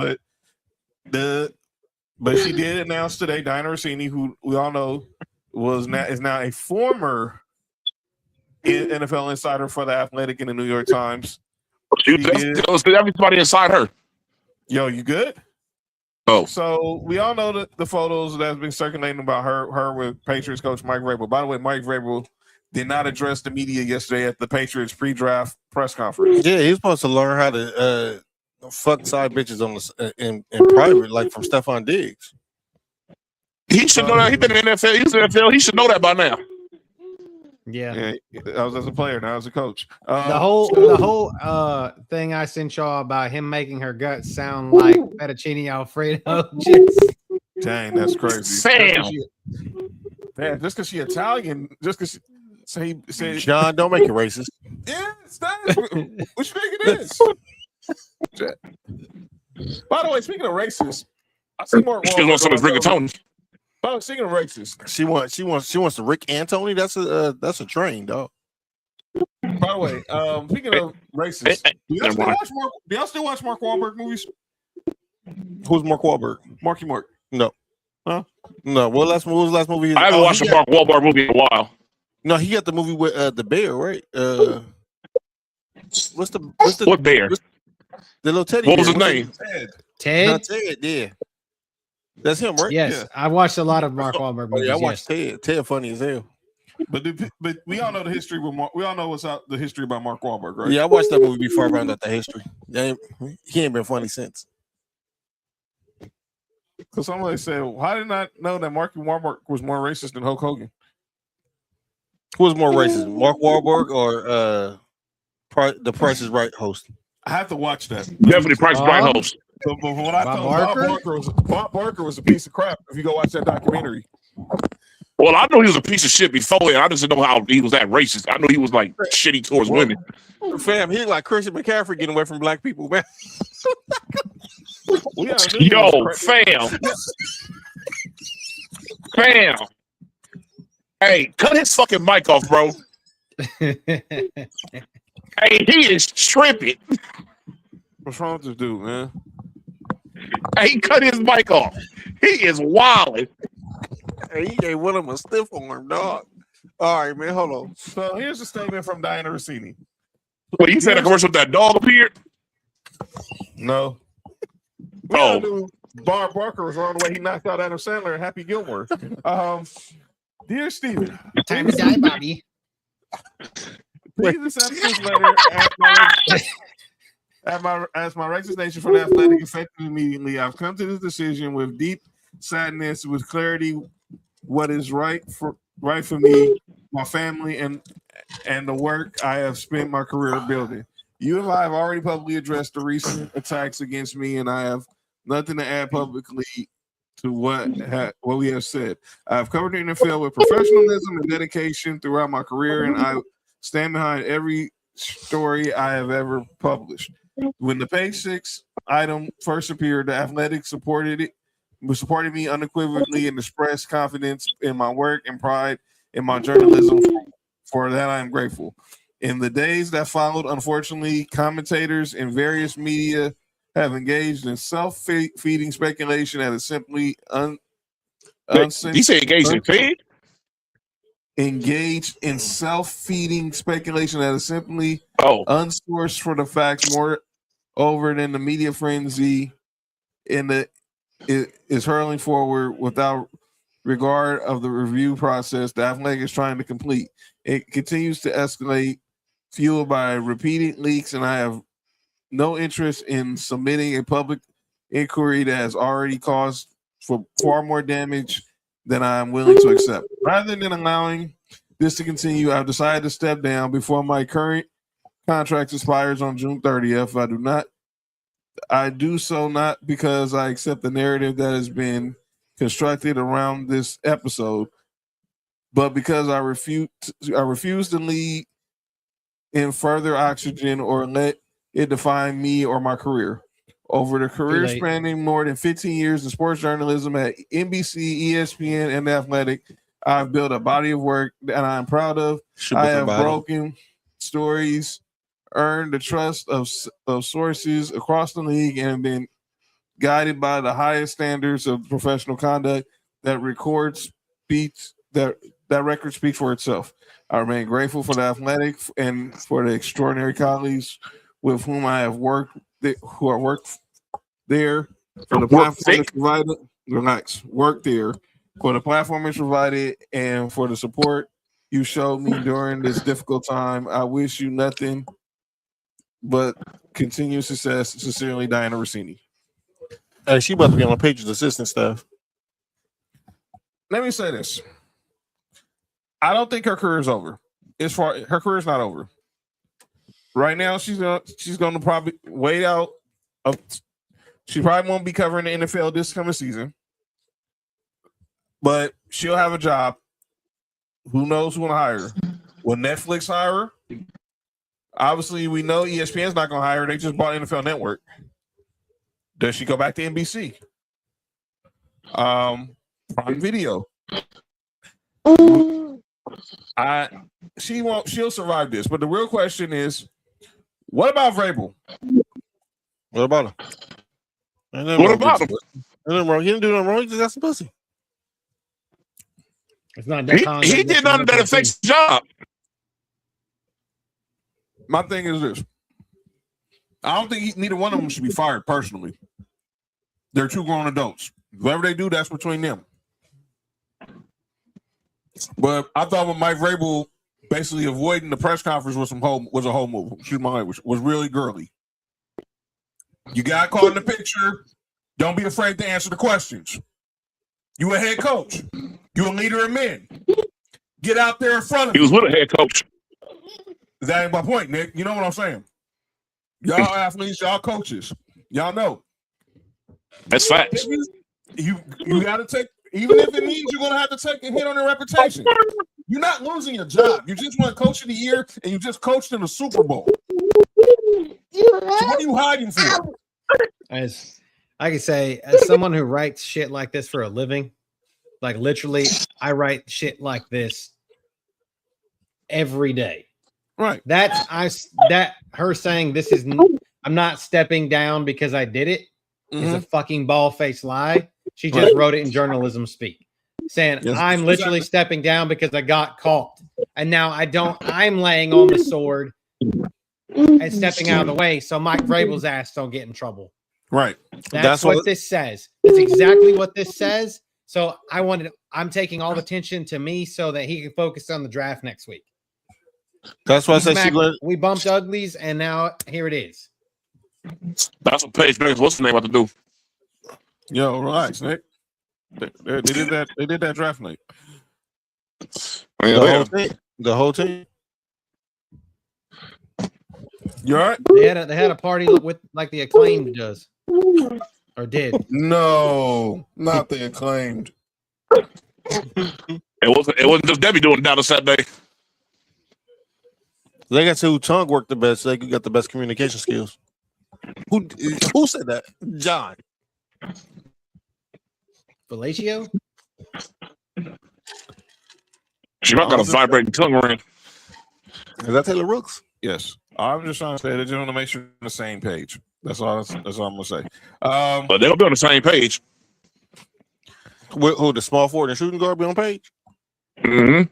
but she did announce today, Diana Russini, who we all know is now a former NFL insider for The Athletic and the New York Times. Everybody inside her. Yo, you good? Oh. So we all know the photos that's been circulating about her with Patriots coach Mike Vrabel. By the way, Mike Vrabel did not address the media yesterday at the Patriots pre-draft press conference. Yeah, he's supposed to learn how to fuck side bitches on in private, like from Stephon Diggs. He should know that. He's been in the NFL. He's in the NFL. He should know that by now. Yeah. I was as a player, now as a coach. The whole thing I sent y'all about him making her guts sound like fettuccine Alfredo. Dang, that's crazy. Sam. Just because she Italian, just because say John, don't make it racist. Yeah, what you think it is? By the way, speaking of racist, I see more. She wants some rigatoni. Oh, speaking of racist, she wants to Rick Antony. That's a train, dog. By the way, speaking of racist, do y'all still watch Mark Wahlberg movies? Who's Mark Wahlberg? Marky Mark. No. Huh? No. What was the last movie? I haven't watched a Mark Wahlberg movie in a while. No, he got the movie with the bear, right? What bear? The little teddy. What was bear. his name? Ted? Not Ted, yeah. That's him, right? Yes, Yeah. I watched a lot of Mark Wahlberg movies. I watched Ted. Ted funny as hell. But we all know the history with Mark. We all know the history about Mark Wahlberg, right? Yeah, I watched that movie before I found out the history. He ain't been funny since. Because somebody said, "How did I know that Mark Wahlberg was more racist than Hulk Hogan?" Who was more racist, Mark Wahlberg or the Price is Right host? I have to watch that. Definitely Price Bright host. But when I told Bob Barker was a piece of crap, if you go watch that documentary. Well, I know he was a piece of shit before, and I just didn't know how he was that racist. I know he was like shitty towards women. Fam, he like Christian McCaffrey getting away from black people, man. Yo, fam. Fam. Hey, cut his fucking mic off, bro. Hey, he is tripping. What's wrong with this dude, man? Hey, he cut his mic off. He is wilding. Hey, he gave one of them a stiff arm, dog. All right, man, hold on. So here's a statement from Diana Russini. Wait, you said a commercial with that dog appeared? No. Bob Barker was wrong the way he knocked out Adam Sandler and Happy Gilmore. Dear Steven. Time to die, Bobby. Please accept this letter as my resignation from the Athletic effective immediately. I've come to this decision with deep sadness, with clarity, what is right for me, my family, and the work I have spent my career building. You and I have already publicly addressed the recent attacks against me, and I have nothing to add publicly to what we have said. I've covered the NFL with professionalism and dedication throughout my career, and I stand behind every story I have ever published. When the Page 6 item first appeared, the Athletic supported me unequivocally and expressed confidence in my work and pride in my journalism. For that, I am grateful. In the days that followed, unfortunately, commentators in various media have engaged in self-feeding speculation that is simply He said engaged in feed? Engaged in self-feeding speculation that is simply unsourced for the facts. Moreover than the media frenzy is hurling forward without regard of the review process the Athletic is trying to complete. It continues to escalate, fueled by repeated leaks, and I have no interest in submitting a public inquiry that has already caused for far more damage than I am willing to accept. Rather than allowing this to continue, I've decided to step down before my current contract expires on June 30th. I do so not because I accept the narrative that has been constructed around this episode, but because I refuse to lead in further oxygen or let it define me or my career. Over the career spanning more than 15 years in sports journalism at NBC, ESPN, and The Athletic, I've built a body of work that I am proud of. I have broken stories, earned the trust of sources across the league, and been guided by the highest standards of professional conduct. That record speaks for itself. I remain grateful for the Athletic and for the extraordinary colleagues with whom I have worked, who have worked there for the platform it's provided. Work there for the platform it's provided and for the support you showed me during this difficult time. I wish you nothing but continued success. Sincerely, Diana Russini. Hey, she about to be on Patriots assistant staff. Let me say this. I don't think her career is over. Her career is not over. Right now, she's going to probably wait out. She probably won't be covering the NFL this coming season, but she'll have a job. Who knows who will hire her? Will Netflix hire her? Obviously, we know ESPN's not going to hire her. They just bought NFL Network. Does she go back to NBC? Prime Video. She'll survive this. But the real question is, what about Vrabel? What about him? What about him? He didn't do nothing wrong. He just got some pussy. It's not he did nothing that affects the job. My thing is this. I don't think neither one of them should be fired personally. They're two grown adults. Whatever they do, that's between them. But I thought with Mike Vrabel basically avoiding the press conference was a whole move. Excuse my language. Was really girly. You got caught in the picture. Don't be afraid to answer the questions. You a head coach. You a leader of men. Get out there in front of He was with a head coach. That ain't my point, Nick. You know what I'm saying? Y'all athletes, y'all coaches. Y'all know. That's facts. You got to take, even if it means you're going to have to take a hit on your reputation. You're not losing your job. You just won Coach of the Year, and you just coached in the Super Bowl. So what are you hiding for? As I can say, as someone who writes shit like this for a living, like literally, I write shit like this every day. Right. That her saying this is I'm not stepping down because I did it is a fucking ball-faced lie. She just wrote it in journalism speak, saying I'm literally stepping down because I got caught, and now I'm laying on the sword and stepping out of the way so Mike Vrabel's ass don't get in trouble. Right. That's what this says. That's exactly what this says. So I'm taking all the attention to me so that he can focus on the draft next week. That's why I say we bumped uglies, and now here it is. That's what Paige Beckers, what's the name, about to do? Yo, relax, Nick. They did that. They did that draft night. The whole team. You all right? They had a party with like the Acclaimed does, or did. No, not the Acclaimed. It wasn't just Debbie doing it down on Saturday. They got to tongue work the best. They got the best communication skills. Who said that? John. Fellatio? She might got a vibrating tongue ring. Is that Taylor Rooks? Yes. I'm just trying to say they just want to make sure we're on the same page. That's all I'm gonna say. But they'll be on the same page. Who the small forward and shooting guard be on page? Mm-hmm.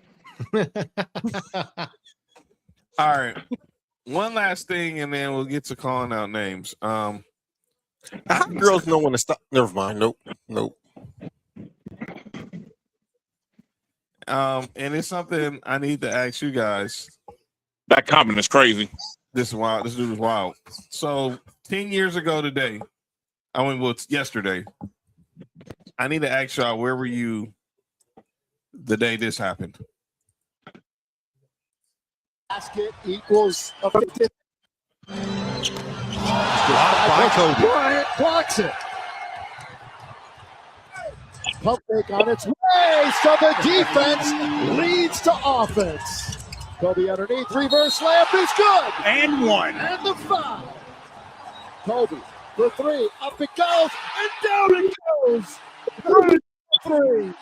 All right. One last thing, and then we'll get to calling out names. How girls know when to stop? Never mind. Nope. And it's something I need to ask you guys. That comment is crazy. This is wild. This dude is wild. So 10 years ago today, yesterday, I need to ask y'all, where were you the day this happened? Basket equals a 50. Blocked by Kobe. Bryant blocks it. Pump fake on its way, so the defense leads to offense. Kobe underneath, reverse layup is good. And one. And the foul. Kobe for three, up it goes, and down it goes. Three.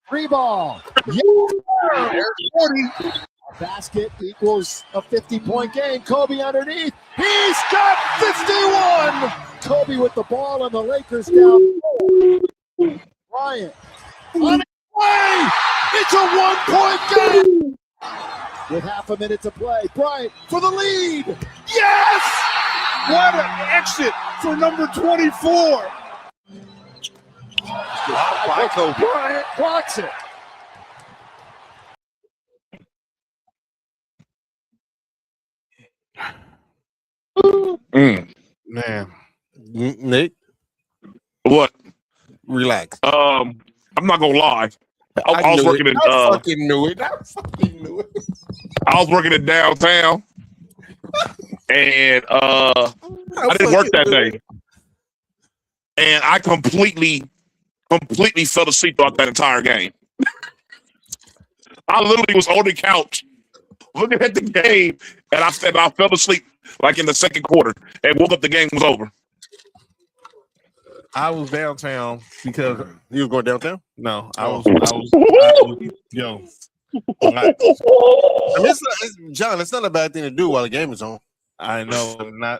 Free ball. Yeah. A basket equals a 50-point game. Kobe underneath. He's got 51. Kobe with the ball, and the Lakers down. Bryant on his way. It's a one-point game. With half a minute to play. Bryant for the lead. Yes! What an exit for number 24. By Kobe. Bryant blocks it. Man. Nick, What? relax. I'm not gonna lie. I was working in I fucking knew it. I was working in downtown, and I didn't work that day, and I completely fell asleep throughout that entire game. I literally was on the couch looking at the game, and I fell asleep like in the second quarter, and woke up. The game was over. I was downtown because You was going downtown? no, I was relax. I mean, John, it's not a bad thing to do while the game is on. I know,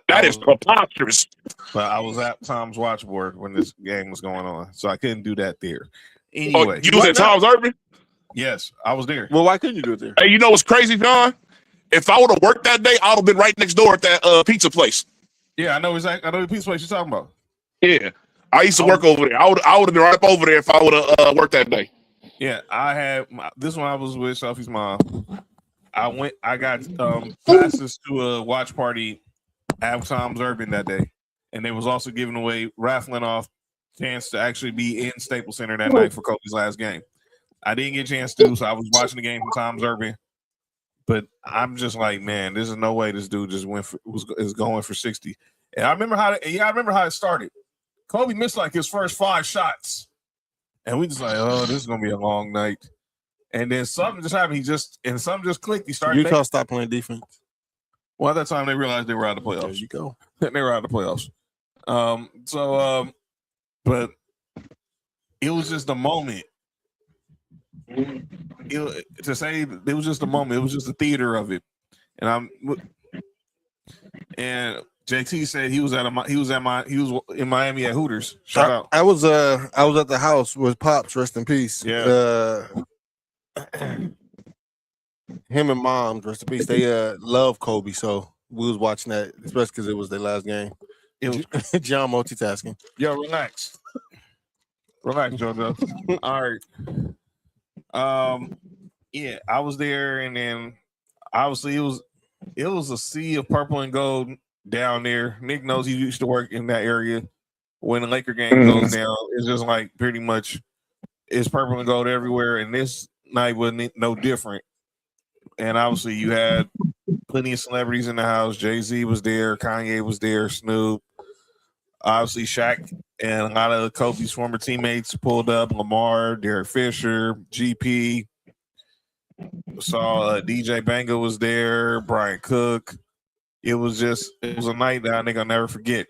That is preposterous. But I was at Tom's Watchboard when this game was going on, so I couldn't do that there. Anyway, you was at Tom's Urban? Yes, I was there. Well, why couldn't you do it there? Hey, you know what's crazy, John? If I would have worked that day, I would have been right next door at that pizza place. Yeah, I know exactly. I know the pizza place you're talking about. Yeah, I used to work over there. I would have been right up over there if I would have worked that day. Yeah, I had this one. I was with Sophie's mom. I got passes to a watch party at Tom's Urban that day, and they was also giving away raffling off chance to actually be in Staples Center that night for Kobe's last game. I didn't get a chance to, so I was watching the game from Tom's Urban. But I'm just like, man, there's no way this dude just is going for 60. And I remember how it started. Kobe missed like his first 5 shots, and we just like, oh, this is gonna be a long night. And then something just happened. Something just clicked. He started. Utah stopped playing defense. Well, at that time they realized they were out of the playoffs. There you go. They were out of the playoffs. But it was just a moment. To say it was just a moment. It was just the theater of it. And JT said he was in Miami at Hooters. Shout out. I was at the house with Pops, rest in peace. Yeah. Him and Mom, rest in peace. They love Kobe, so we was watching that, especially because it was their last game. It was John multitasking. Yo, relax, JoJo. All right. Yeah, I was there, and then obviously it was a sea of purple and gold down there. Nick knows he used to work in that area. When the Laker game goes down, it's just like pretty much it's purple and gold everywhere, and this night wasn't no different. And obviously you had plenty of celebrities in the house. Jay-Z was there, Kanye was there, Snoop, obviously Shaq, and a lot of Kobe's former teammates pulled up. Lamar, Derek Fisher, GP. Saw DJ Bango was there, Brian Cook. It was a night that I think I'll never forget.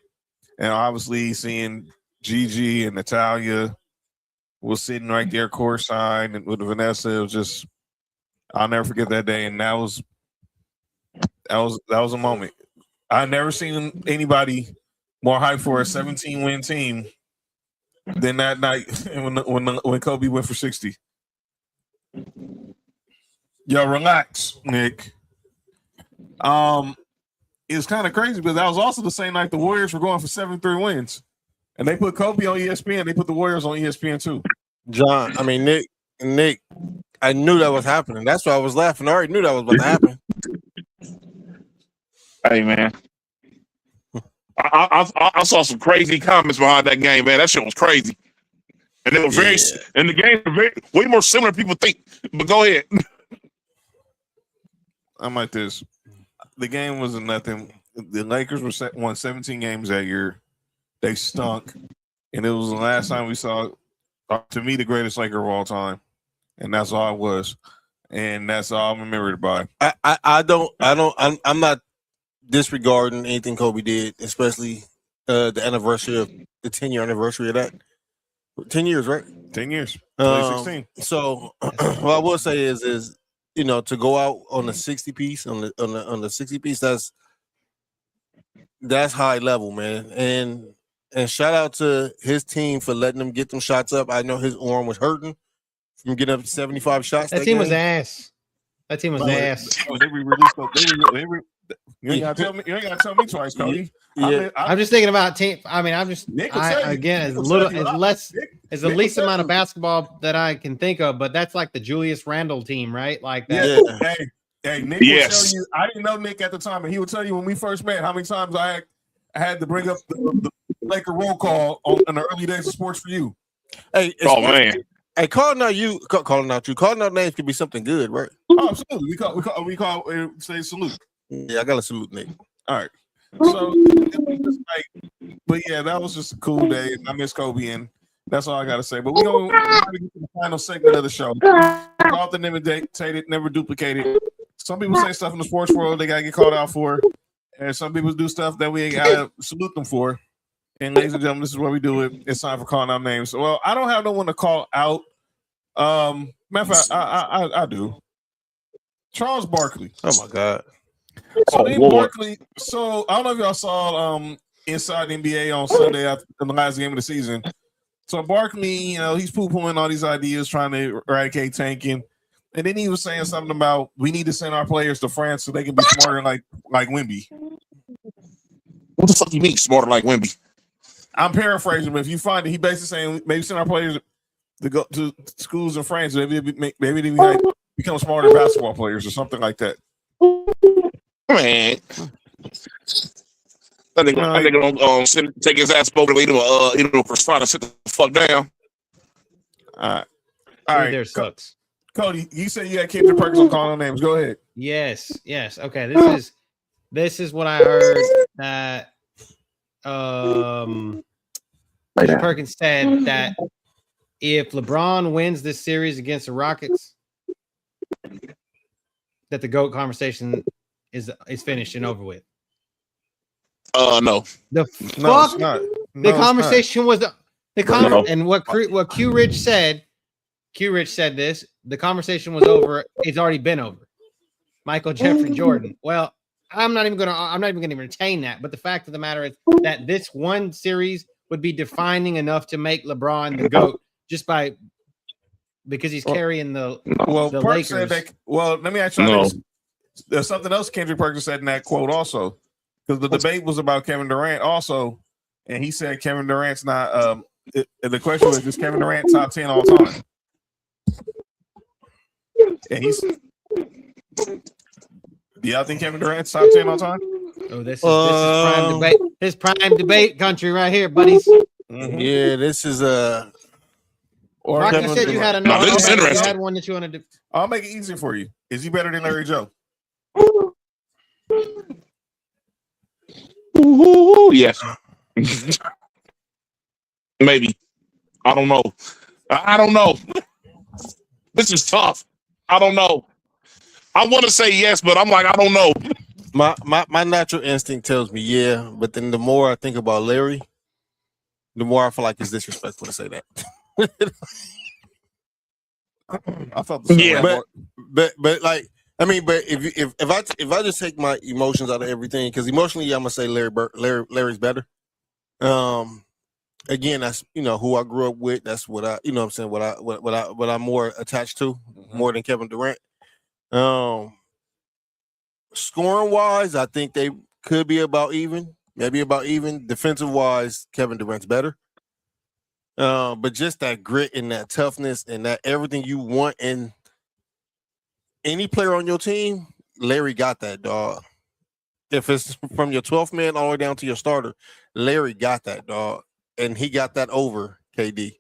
And obviously seeing Gigi and Natalia was sitting right there courtside and with Vanessa, it was just, I'll never forget that day. And that was a moment. I've never seen anybody more hyped for a 17-win team than that night when Kobe went for 60. Yo, relax, Nick. It's kind of crazy, but that was also the same night the Warriors were going for 73 wins. And they put Kobe on ESPN. They put the Warriors on ESPN too. John, I mean, Nick, I knew that was happening. That's why I was laughing. I already knew that was about to happen. Hey, man. I saw some crazy comments behind that game, man. That shit was crazy. And they were and the game was way more similar than people think. But go ahead. I'm like this. The game was nothing. The Lakers won 17 games that year. They stunk. And it was the last time we saw, to me, the greatest Laker of all time. And that's all it was. And that's all I'm remembered by. I'm not disregarding anything Kobe did, especially the anniversary of the 10-year anniversary of that. 10 years, right? 10 years. 2016. So what I will say is to go out on the 60 piece on the 60 piece, that's high level, man. And shout out to his team for letting him get them shots up. I know his arm was hurting from getting up to 75 shots. That team was ass. That team was ass. You ain't gotta tell me twice, Cody. Yeah. I'm just thinking about team. I mean, it's the least amount of basketball that I can think of, but that's like the Julius Randle team, right? Like that. Yeah. Hey, Nick will tell you. I didn't know Nick at the time, and he would tell you when we first met how many times I had to bring up the Laker roll call in the early days of Sports for You. Hey, man. Hey, calling out names could be something good, right? Oh, absolutely. We call say salute. Yeah, I gotta salute Nick. All right. So it was just like, but yeah, that was just a cool day. I miss Kobe, and that's all I gotta say. But we're gonna get to the final segment of the show. Often imitated, never duplicated. Some people say stuff in the sports world they gotta get called out for, and some people do stuff that we ain't gotta salute them for. And ladies and gentlemen, this is where we do it. It's time for calling out names. Well, I don't have no one to call out. Matter of fact, I do. Charles Barkley. Oh my God. So Oh, then Lord. Barkley. So I don't know if y'all saw Inside the NBA on Sunday after the last game of the season. So Barkley, he's poo-pooing all these ideas, trying to eradicate tanking. And then he was saying something about we need to send our players to France so they can be smarter like Wemby. What the fuck you mean smarter like Wemby? I'm paraphrasing, but if you find it, he basically saying maybe send our players to go to schools in France, maybe they might become smarter basketball players or something like that. Man, I think gonna take his ass over to croissant and sit the fuck down. All right, There sucks. Cody, you said you had Kendrick Perkins on calling names. Go ahead. Yes. Okay, this is what I heard that Perkins said that if LeBron wins this series against the Rockets, that the GOAT conversation is finished and over with. No. The No, fuck? it's not. The conversation was No. and what Q Rich said. Q Rich said this. The conversation was over. It's already been over. Michael Jeffrey Jordan. Well, I'm not even gonna entertain that. But the fact of the matter is that this one series would be defining enough to make LeBron the GOAT just because he's carrying the Perkins Lakers. said that. Well, let me ask you. No. There's something else Kendrick Perkins said in that quote also, because the debate was about Kevin Durant also, and he said Kevin Durant's not. The question was, is Kevin Durant top 10 all time? And he's. Do y'all think Kevin Durant's top 10 all time? Oh, this is prime debate. This prime debate country right here, buddies. Mm-hmm. Yeah, this is Or Rock, you Kevin said you Durant. had another. this is You interesting. had one that you wanted to. I'll make it easier for you. Is he better than Larry Joe? Ooh, yes. Maybe. I don't know. I don't know. This is tough. I don't know. I want to say yes, but I'm like, I don't know. my natural instinct tells me yeah, but then the more I think about Larry, the more I feel like it's disrespectful to say that. I felt the same way. But like I mean, but if I just take my emotions out of everything, because emotionally I'm gonna say Larry's better. Again, that's who I grew up with. That's what I what I'm saying. What I'm more attached to more than Kevin Durant. Scoring wise, I think they could be about even, maybe about even. Defensive wise, Kevin Durant's better. But just that grit and that toughness and that everything you want in any player on your team, Larry got that, dog. If it's from your 12th man all the way down to your starter, Larry got that, dog. And he got that over KD.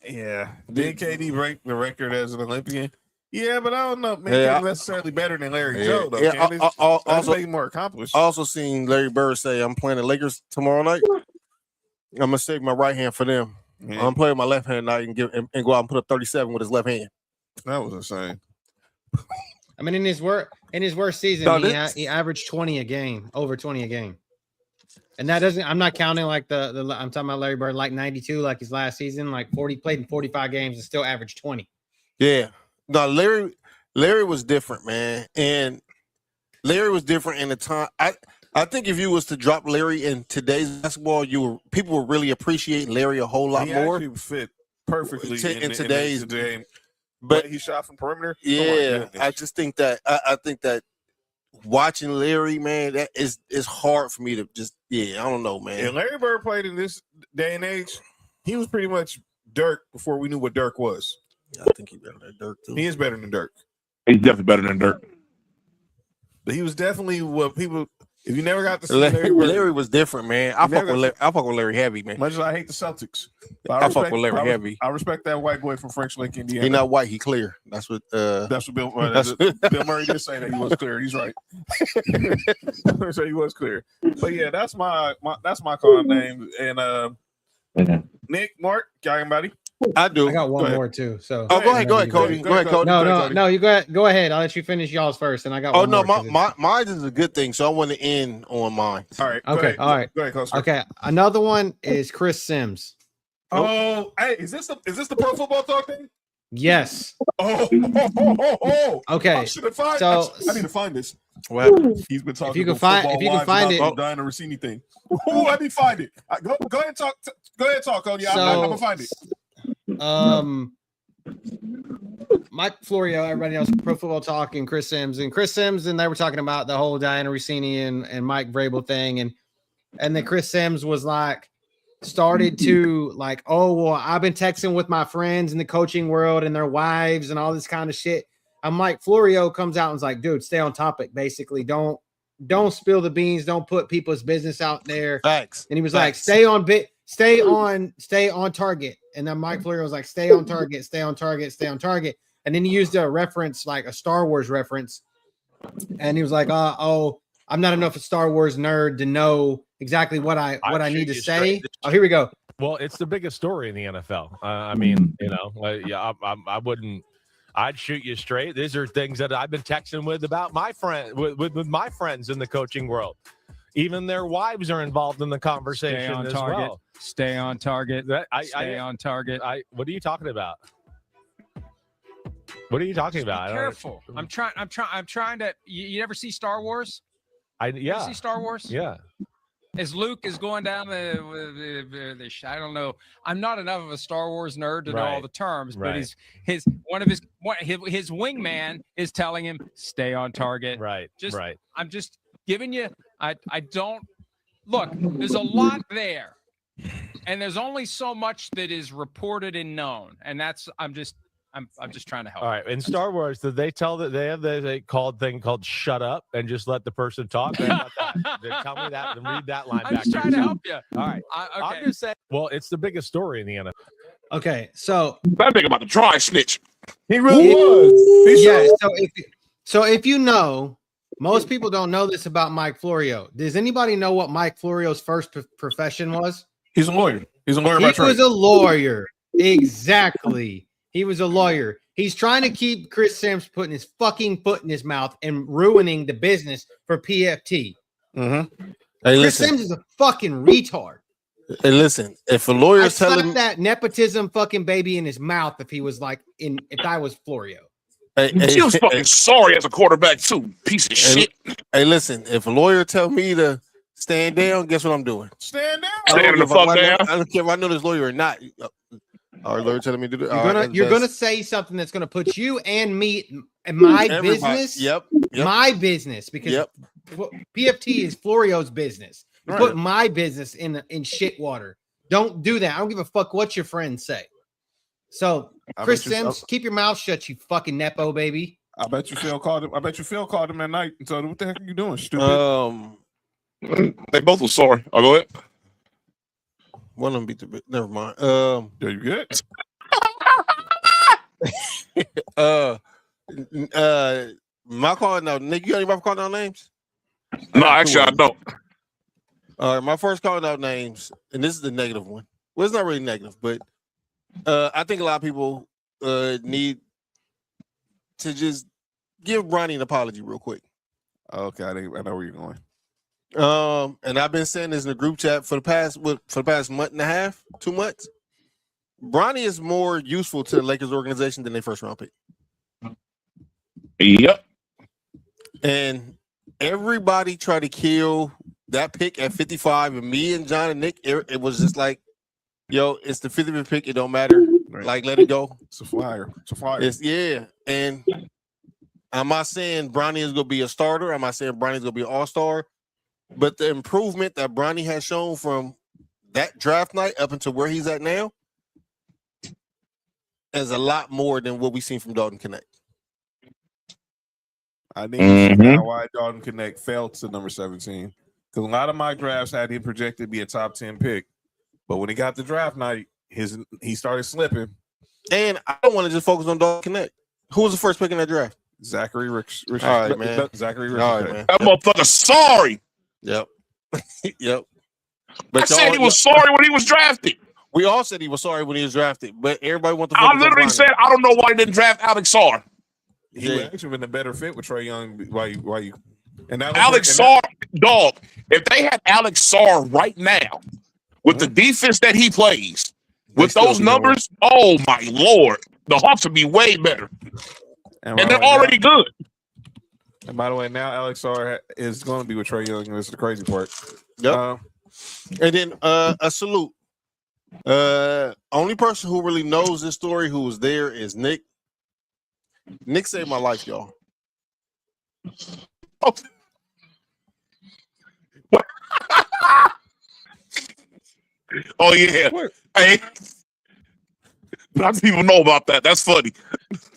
Yeah. Did KD break the record as an Olympian? Yeah, but I don't know. Maybe necessarily better than Larry Joe, though. Yeah, also maybe more accomplished. I also seen Larry Bird say, I'm playing the Lakers tomorrow night. I'm going to save my right hand for them. Yeah. I'm playing my left hand tonight and go out and put up 37 with his left hand. That was insane. I mean, in his worst season, he averaged 20 a game, over 20 a game, and that doesn't. I'm not counting like the I'm talking about Larry Bird, like 92, like his last season, like 40 played in 45 games and still averaged 20. Yeah, no, Larry was different, man, and Larry was different in the time. I think if you was to drop Larry in today's basketball, people would really appreciate Larry a whole lot more. He fit perfectly in today's game. But he shot from perimeter. Yeah, I just think that I think that watching Larry, man, that is hard for me to just. Yeah, I don't know, man. And Larry Bird played in this day and age. He was pretty much Dirk before we knew what Dirk was. I think he's better than Dirk too. He is better than Dirk. He's definitely better than Dirk. But he was definitely what people. If you never got to see Larry was different, man. I fuck with Larry heavy, man. Much as I hate the Celtics, I fuck with Larry heavy. I respect that white boy from French Lick, Indiana. He not white, he clear. That's what Bill Murray did say that he was clear. He's right. So he was clear. But yeah, that's my call name. And Nick, Mark, got anybody? I do. I got one more too. So go ahead, Cody. Go ahead, Cody. No, you go ahead. I'll let you finish y'all's first, and I got. Oh one no, more mine is a good thing, so I want to end on mine. All right. Okay. All right. Go ahead, Coach. Okay. Another one is Chris Sims. Oh, hey, is this the Pro Football Talk thing? Yes. Oh. Okay. I need to find this. Well, He's been talking. If you can find it, the Diana Russini thing. Oh, I need to find it. Go ahead and talk. Go ahead and talk, Cody. I'm gonna find it. Mike Florio, everybody else, Pro Football Talk, and Chris Sims, and they were talking about the whole Diana Russini and Mike Vrabel thing, and then Chris Sims was like, started to like, oh well, I've been texting with my friends in the coaching world and their wives and all this kind of shit. And Mike Florio comes out and is like, dude, stay on topic. Basically, don't spill the beans, don't put people's business out there. Facts. And he was like, stay on target. And then Mike Florio was like, stay on target. And then he used a reference, like a Star Wars reference. And he was like, I'm not enough a Star Wars nerd to know exactly what I need to say. Oh, here we go. Well, it's the biggest story in the NFL. I mean, I wouldn't. I'd shoot you straight. These are things that I've been texting with about my friend with my friends in the coaching world. Even their wives are involved in the conversation as well. Stay on target. Stay on target. What are you talking about? What are you talking about? Be careful. I'm trying to. You ever see Star Wars? Yeah. You see Star Wars? Yeah. As Luke is going down the I don't know. I'm not enough of a Star Wars nerd to know all the terms, but his wingman is telling him stay on target. Right. I'm just giving you. I don't look. There's a lot there, and there's only so much that is reported and known, and that's I'm just trying to help. All right. In Star Wars, did they tell that they have the thing called "shut up" and just let the person talk? Tell me that and read that line back. I'm just trying to help you. All right. I'm just saying. Well, it's the biggest story in the NFL. Okay, so that nigga about to try snitch. He really was. Yeah. So if you know, most people don't know this about Mike Florio. Does anybody know what Mike Florio's first profession was? He's a lawyer. He's a lawyer by trade. He was a lawyer. Exactly. He was a lawyer. He's trying to keep Chris Sims putting his fucking foot in his mouth and ruining the business for PFT. Mm-hmm. Hey, Chris Sims is a fucking retard. Hey, listen, if a lawyer's telling that nepotism fucking baby in his mouth, if I was Florio. He was fucking sorry as a quarterback too, piece of shit. Hey, listen, if a lawyer tell me to stand down, guess what I'm doing? Stand down. Stand the fuck down. I don't care if I know this lawyer or not. Our lawyer telling me to do that. You're gonna say something that's gonna put you and me in my business. Yep. My business, because PFT is Florio's business. You put my business in shit water. Don't do that. I don't give a fuck what your friends say. So, Chris Sims, keep your mouth shut, you fucking nepo baby. I bet you Phil called him that night and told him, "What the heck are you doing, stupid?" They both were sorry. I'll go ahead. One of them beat the bit. Never mind. Are you good? My call now, Nick. You got anybody calling out names? No, actually, I don't. All right, my first calling out names, and this is the negative one. Well, it's not really negative, but I think a lot of people need to just give Bronny an apology real quick. Okay, I know where you're going. And I've been saying this in the group chat for the past month and a half, 2 months. Bronny is more useful to the Lakers organization than their first round pick. Yep. And everybody tried to kill that pick at 55, and me and John and Nick, it was just like, yo, it's the 55th pick. It don't matter. Right. Like, let it go. It's a flyer. And I'm not saying Bronny is going to be a starter. I'm not saying Bronny is going to be an all-star. But the improvement that Bronny has shown from that draft night up until where he's at now is a lot more than what we've seen from Dalton Connect. I think why Dalton Connect fell to number 17. Because a lot of my drafts had him projected to be a top 10 pick. But when he got the draft night, he started slipping. And I don't want to just focus on Dalton Connect. Who was the first pick in that draft? Zachary Rich. All right, man. Zachary Rich. All right, man. That motherfucker sorry. Yep. Yep. But I said he was sorry when he was drafted. We all said he was sorry when he was drafted, but everybody wants to. I literally said I don't know why he didn't draft Alex Sarr. He would actually been a better fit with Trae Young. Why you? And Alex Sarr, dog. If they had Alex Sarr right now, with the defense that he plays, with those numbers, oh my lord, The Hawks would be way better, and by the they're way, already good. And by the way, now Alex R is going to be with Trae Young. This is the crazy part. Yep. And then a salute. Only person who really knows this story who was there is Nick. Nick saved my life, y'all. Oh yeah. Hey, not people know about that. That's funny.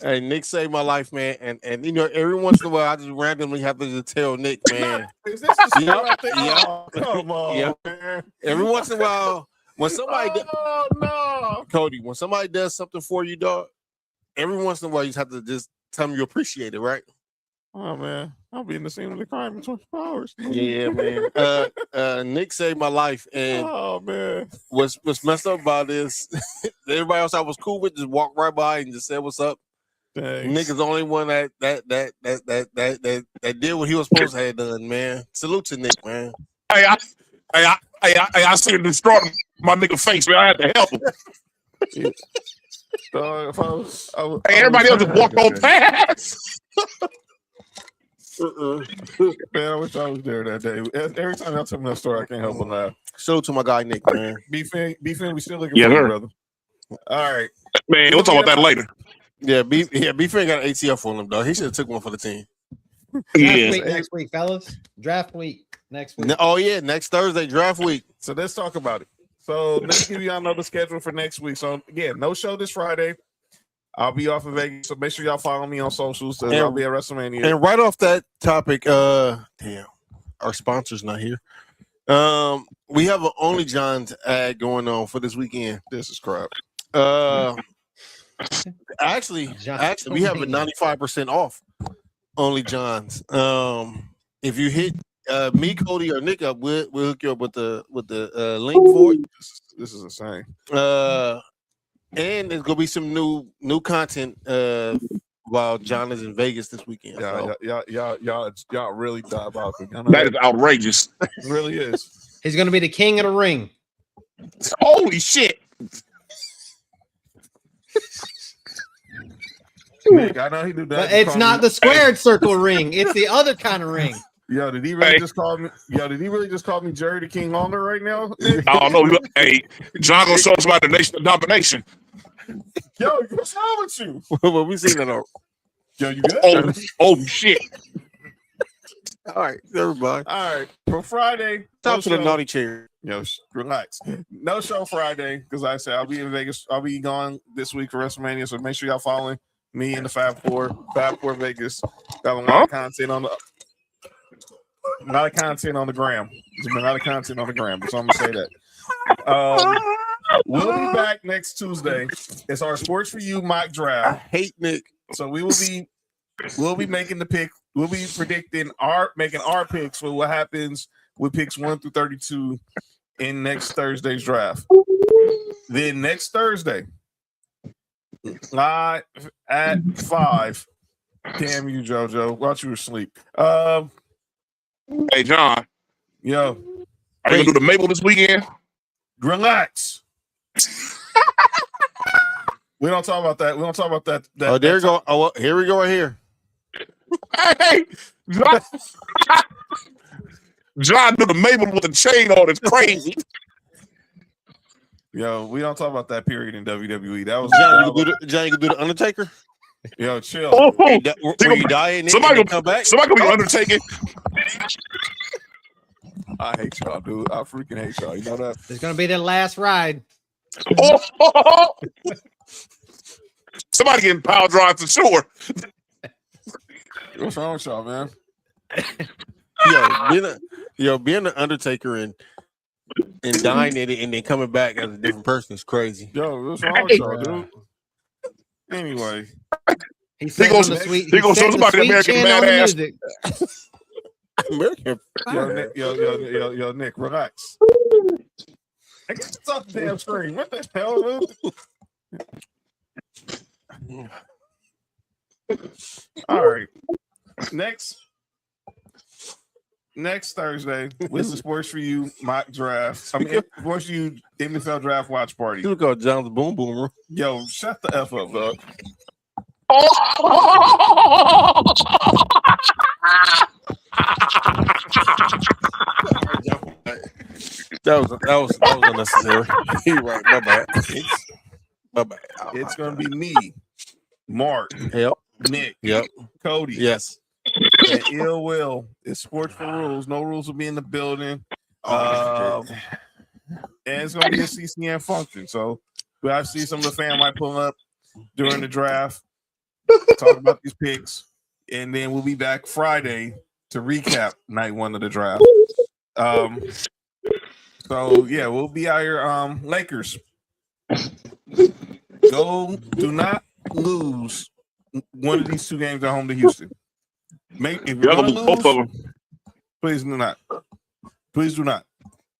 Hey, Nick saved my life, man. And you know, every once in a while, I just randomly have to just tell Nick, man. Is this the Yep, I think? yep, Oh, come on, yep. man. Every once in a while, when somebody, no. Cody, when somebody does something for you, dog, every once in a while, you just have to just tell them you appreciate it, right? Oh man, I'll be in the scene of the crime in 24 hours. Yeah, man. Nick saved my life, and Oh man, what's messed up about this? Everybody else I was cool with just walked right by and just said what's up. thanks. Nick is the only one that did what he was supposed to have done, man. Salute to Nick, man. Hey, I see him destroy my nigga face, man. I had to help him. If I was, Hey, everybody else just walked on past. Man, I wish I was there that day. Every time y'all tell me that story, I can't help but laugh. Salute to my guy Nick, man. B-Fin, we still looking Yeah, for you, sir. brother. All right. Man, we'll talk about that later. Yeah, B-Fin got an ATF on him, dog. He should have took one for the team. Yeah. Week next week, fellas. Draft week next week. Oh yeah, next Thursday draft week. So let's talk about it. So let's give y'all another schedule for next week. So again, no show this Friday. I'll be off in Vegas, so make sure y'all follow me on socials. I'll be at WrestleMania. And right off that topic, damn, our sponsor's not here. We have an Only John's ad going on for this weekend. This is crap. Actually, we have a 95% off Only John's. If you hit me, Cody, or Nick up, we'll hook you up with the link for it. This is insane. And there's gonna be some new content while John is in Vegas this weekend. Y'all really diabolical. That is outrageous. It really is. He's gonna be the king of the ring. Holy shit. Nick, I know he do that. But it's not the squared circle ring. It's the other kind of ring. Yo, did he really just call me? Yo, did he really just call me Jerry the King Longer right now? I don't know. Hey, John gonna show us about the nation of domination. Yo, what's wrong with you? Well, we seen that. Yo, you good? Oh shit. All right, everybody. All right, for Friday. Talk to the naughty chair. Yo, relax. No show Friday because I said I'll be in Vegas. I'll be gone this week for WrestleMania. So make sure y'all following me and the Fab Four Vegas. Got a lot of content on the. A lot of content on the gram. There's been a lot of content on the gram, so I'm gonna say that. We'll be back next Tuesday. It's our Sports for You mock I draft. hate Nick. So we'll be making the pick. We'll be predicting making our picks for what happens with picks 1 through 32 in next Thursday's draft. Then next Thursday, live at 5. Damn you, JoJo. While you were asleep. Hey, John. Yo. Are you gonna do the Maple this weekend? Relax. We don't talk about that. We don't talk about that. There you go. Oh, well, here we go right here. Hey, John do the Maple with the chain on. It's crazy. Yo, we don't talk about that period in WWE. That was John, you can do the Undertaker. Yo, chill. Oh, Were you dying? Somebody come back. Somebody gonna be undertaking. I hate y'all, dude. I freaking hate y'all. You know that? It's gonna be the last ride. Oh, somebody getting power drive to shore. What's wrong with y'all, man? Being an Undertaker and dying in it and then coming back as a different person is crazy. Yo, what's wrong with y'all, dude? Anyway, He gonna the sweet. show somebody American badass. American. Yo, Nick, relax. I guess it's off the damn screen. What the hell, dude? All right. Next next Thursday, Wisdom Sports for You mock draft. I mean, Sports for You NFL draft watch party. You call John's Boom Boomer. Yo, shut the F up, dog. That was unnecessary. You're right. My bad. It's gonna be me, Mark, Yep. Nick, Yep. Cody, Yes. and Ill Will. It's Sports for Rules. No rules will be in the building. And it's gonna be a CCN function. So I see some of the fam might pull up during the draft, talk about these picks, and then we'll be back Friday to recap night 1 of the draft. So yeah, we'll be out here. Lakers, do not lose one of these 2 games at home to Houston. If you're gonna lose, both of them. Please do not. Please do not.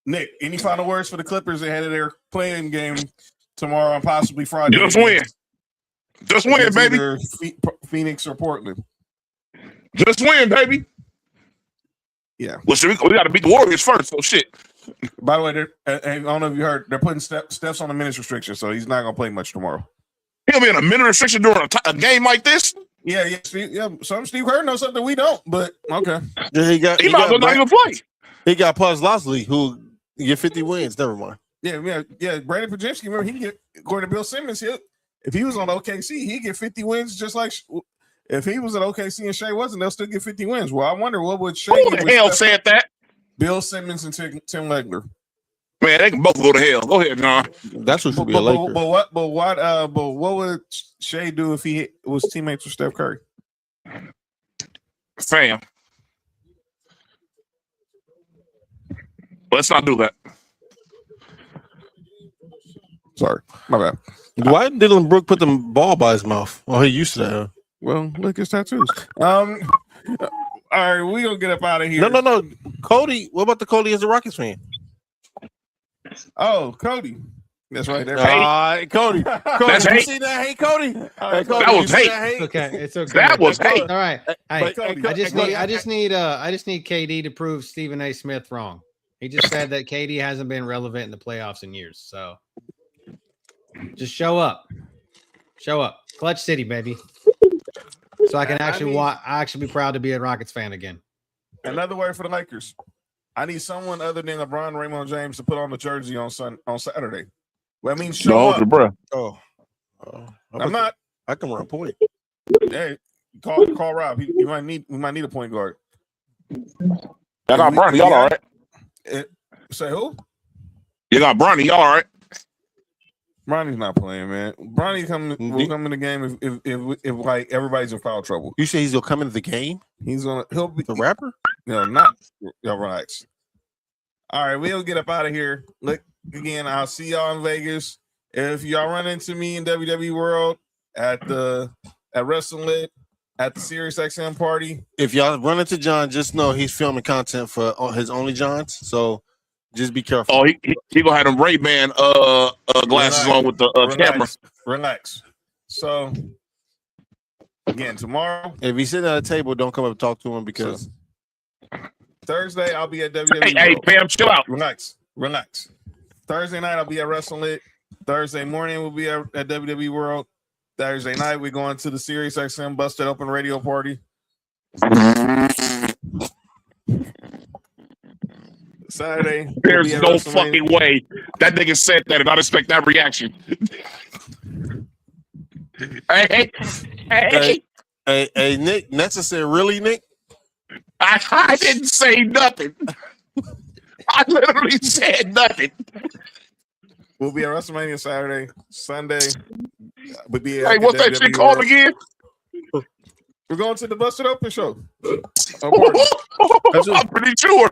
Nick, any final words for the Clippers ahead of their playing game tomorrow and possibly Friday? Just win. Just win, baby. Either Phoenix or Portland. Just win, baby. Yeah. Well, we got to beat the Warriors first. So shit. By the way, I don't know if you heard, they're putting Steph's on a minutes restriction, so he's not going to play much tomorrow. He'll be in a minute restriction during a game like this. Yeah. Some Steve Kerr knows something we don't, but okay. Yeah, He might not even play. He got Paz Losley, who get 50 wins. Never mind. Yeah. Brandon Pajemski, remember, he can get, according to Bill Simmons, if he was on OKC, he'd get 50 wins just like if he was at OKC and Shea wasn't, they'll still get 50 wins. Well, I wonder what would Shea Who the hell said that? Bill Simmons and Tim Legler. Man, they can both go to hell. Go ahead, John. That's what should be a Laker. But what would Shea do if he was teammates with Steph Curry? Fam. Let's not do that. Sorry, my bad. Why didn't Dylan Brooke put the ball by his mouth? Oh, he used to that. Well, look at his tattoos. All right, we gonna get up out of here. No. Cody, what about the Cody as a Rockets fan? Oh, Cody. That's right there. Cody. That's you hate. see that hate, Cody? Hey, Cody, That was you see hate. that It's okay. It's okay. That was hate. All right. Hey, Cody, I just need KD to prove Stephen A. Smith wrong. He just said that KD hasn't been relevant in the playoffs in years. So just show up. Show up. Clutch City, baby. So I can actually be proud to be a Rockets fan again. Another word for the Lakers. I need someone other than LeBron, Raymond James to put on the jersey on Saturday. Well, that means show up. Bro. I'm not. I can run point. Hey, call Rob. We might need a point guard. I got Bronny. Y'all all right? Say who? You got Bronny. Y'all all right? Bronny's not playing, man. Bronny will come in the game if like everybody's in foul trouble. You say he's gonna come into the game? He'll be the rapper? No, not. Y'all relax. All right, we'll get up out of here. Look again. I'll see y'all in Vegas. If y'all run into me in WWE World at WrestleLit at the Sirius XM party, if y'all run into John, just know he's filming content for his Only Johns. So just be careful. Oh, he gonna have them Ray-Ban glasses on with the camera. Relax. So again, tomorrow, if he's sitting at a table, don't come up and talk to him because Thursday I'll be at WWE. Hey, Pam, chill out. Relax. Thursday night I'll be at WrestleLit. Thursday morning we'll be at WWE World. Thursday night we're going to the Sirius XM Busted Open Radio Party. Saturday. There's no fucking way that nigga said that, and I'd expect that reaction. Hey, Nick, necessary, really, Nick? I didn't say nothing. I literally said nothing. We'll be at WrestleMania Saturday. Sunday. We'll be hey, what's that shit called again? We're going to the Busted Open show. I'm pretty sure.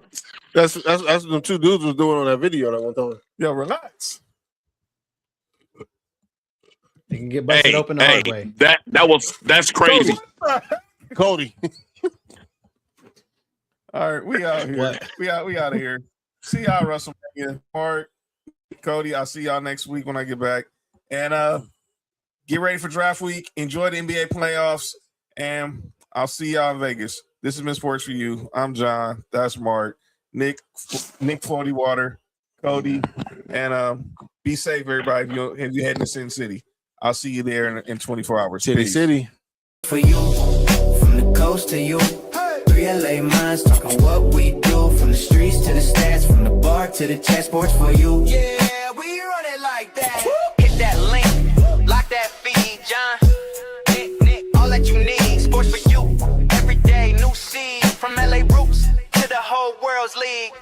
That's what them two dudes was doing on that video that one time. Yo, relax. You can get busted open the hard way. That's crazy. Cody. All right, we out here. What? We out of here. See y'all at WrestleMania. Mark, Cody, I'll see y'all next week when I get back. And get ready for draft week. Enjoy the NBA playoffs. And I'll see y'all in Vegas. This has been Sports for You. I'm John. That's Mark. Nick 40 Water, Cody, and be safe, everybody. If you're heading to Sin City, I'll see you there in 24 hours. City. For you, from the coast to you. 3 LA minds talking what we do. From the streets to the stats, from the bar to the chat. Sports for you. Yeah, we run it like that. Hit that link, lock that feed, John. Nick, all that you need. Sports for you. Every day, new seed. From LA roots to the whole world's league.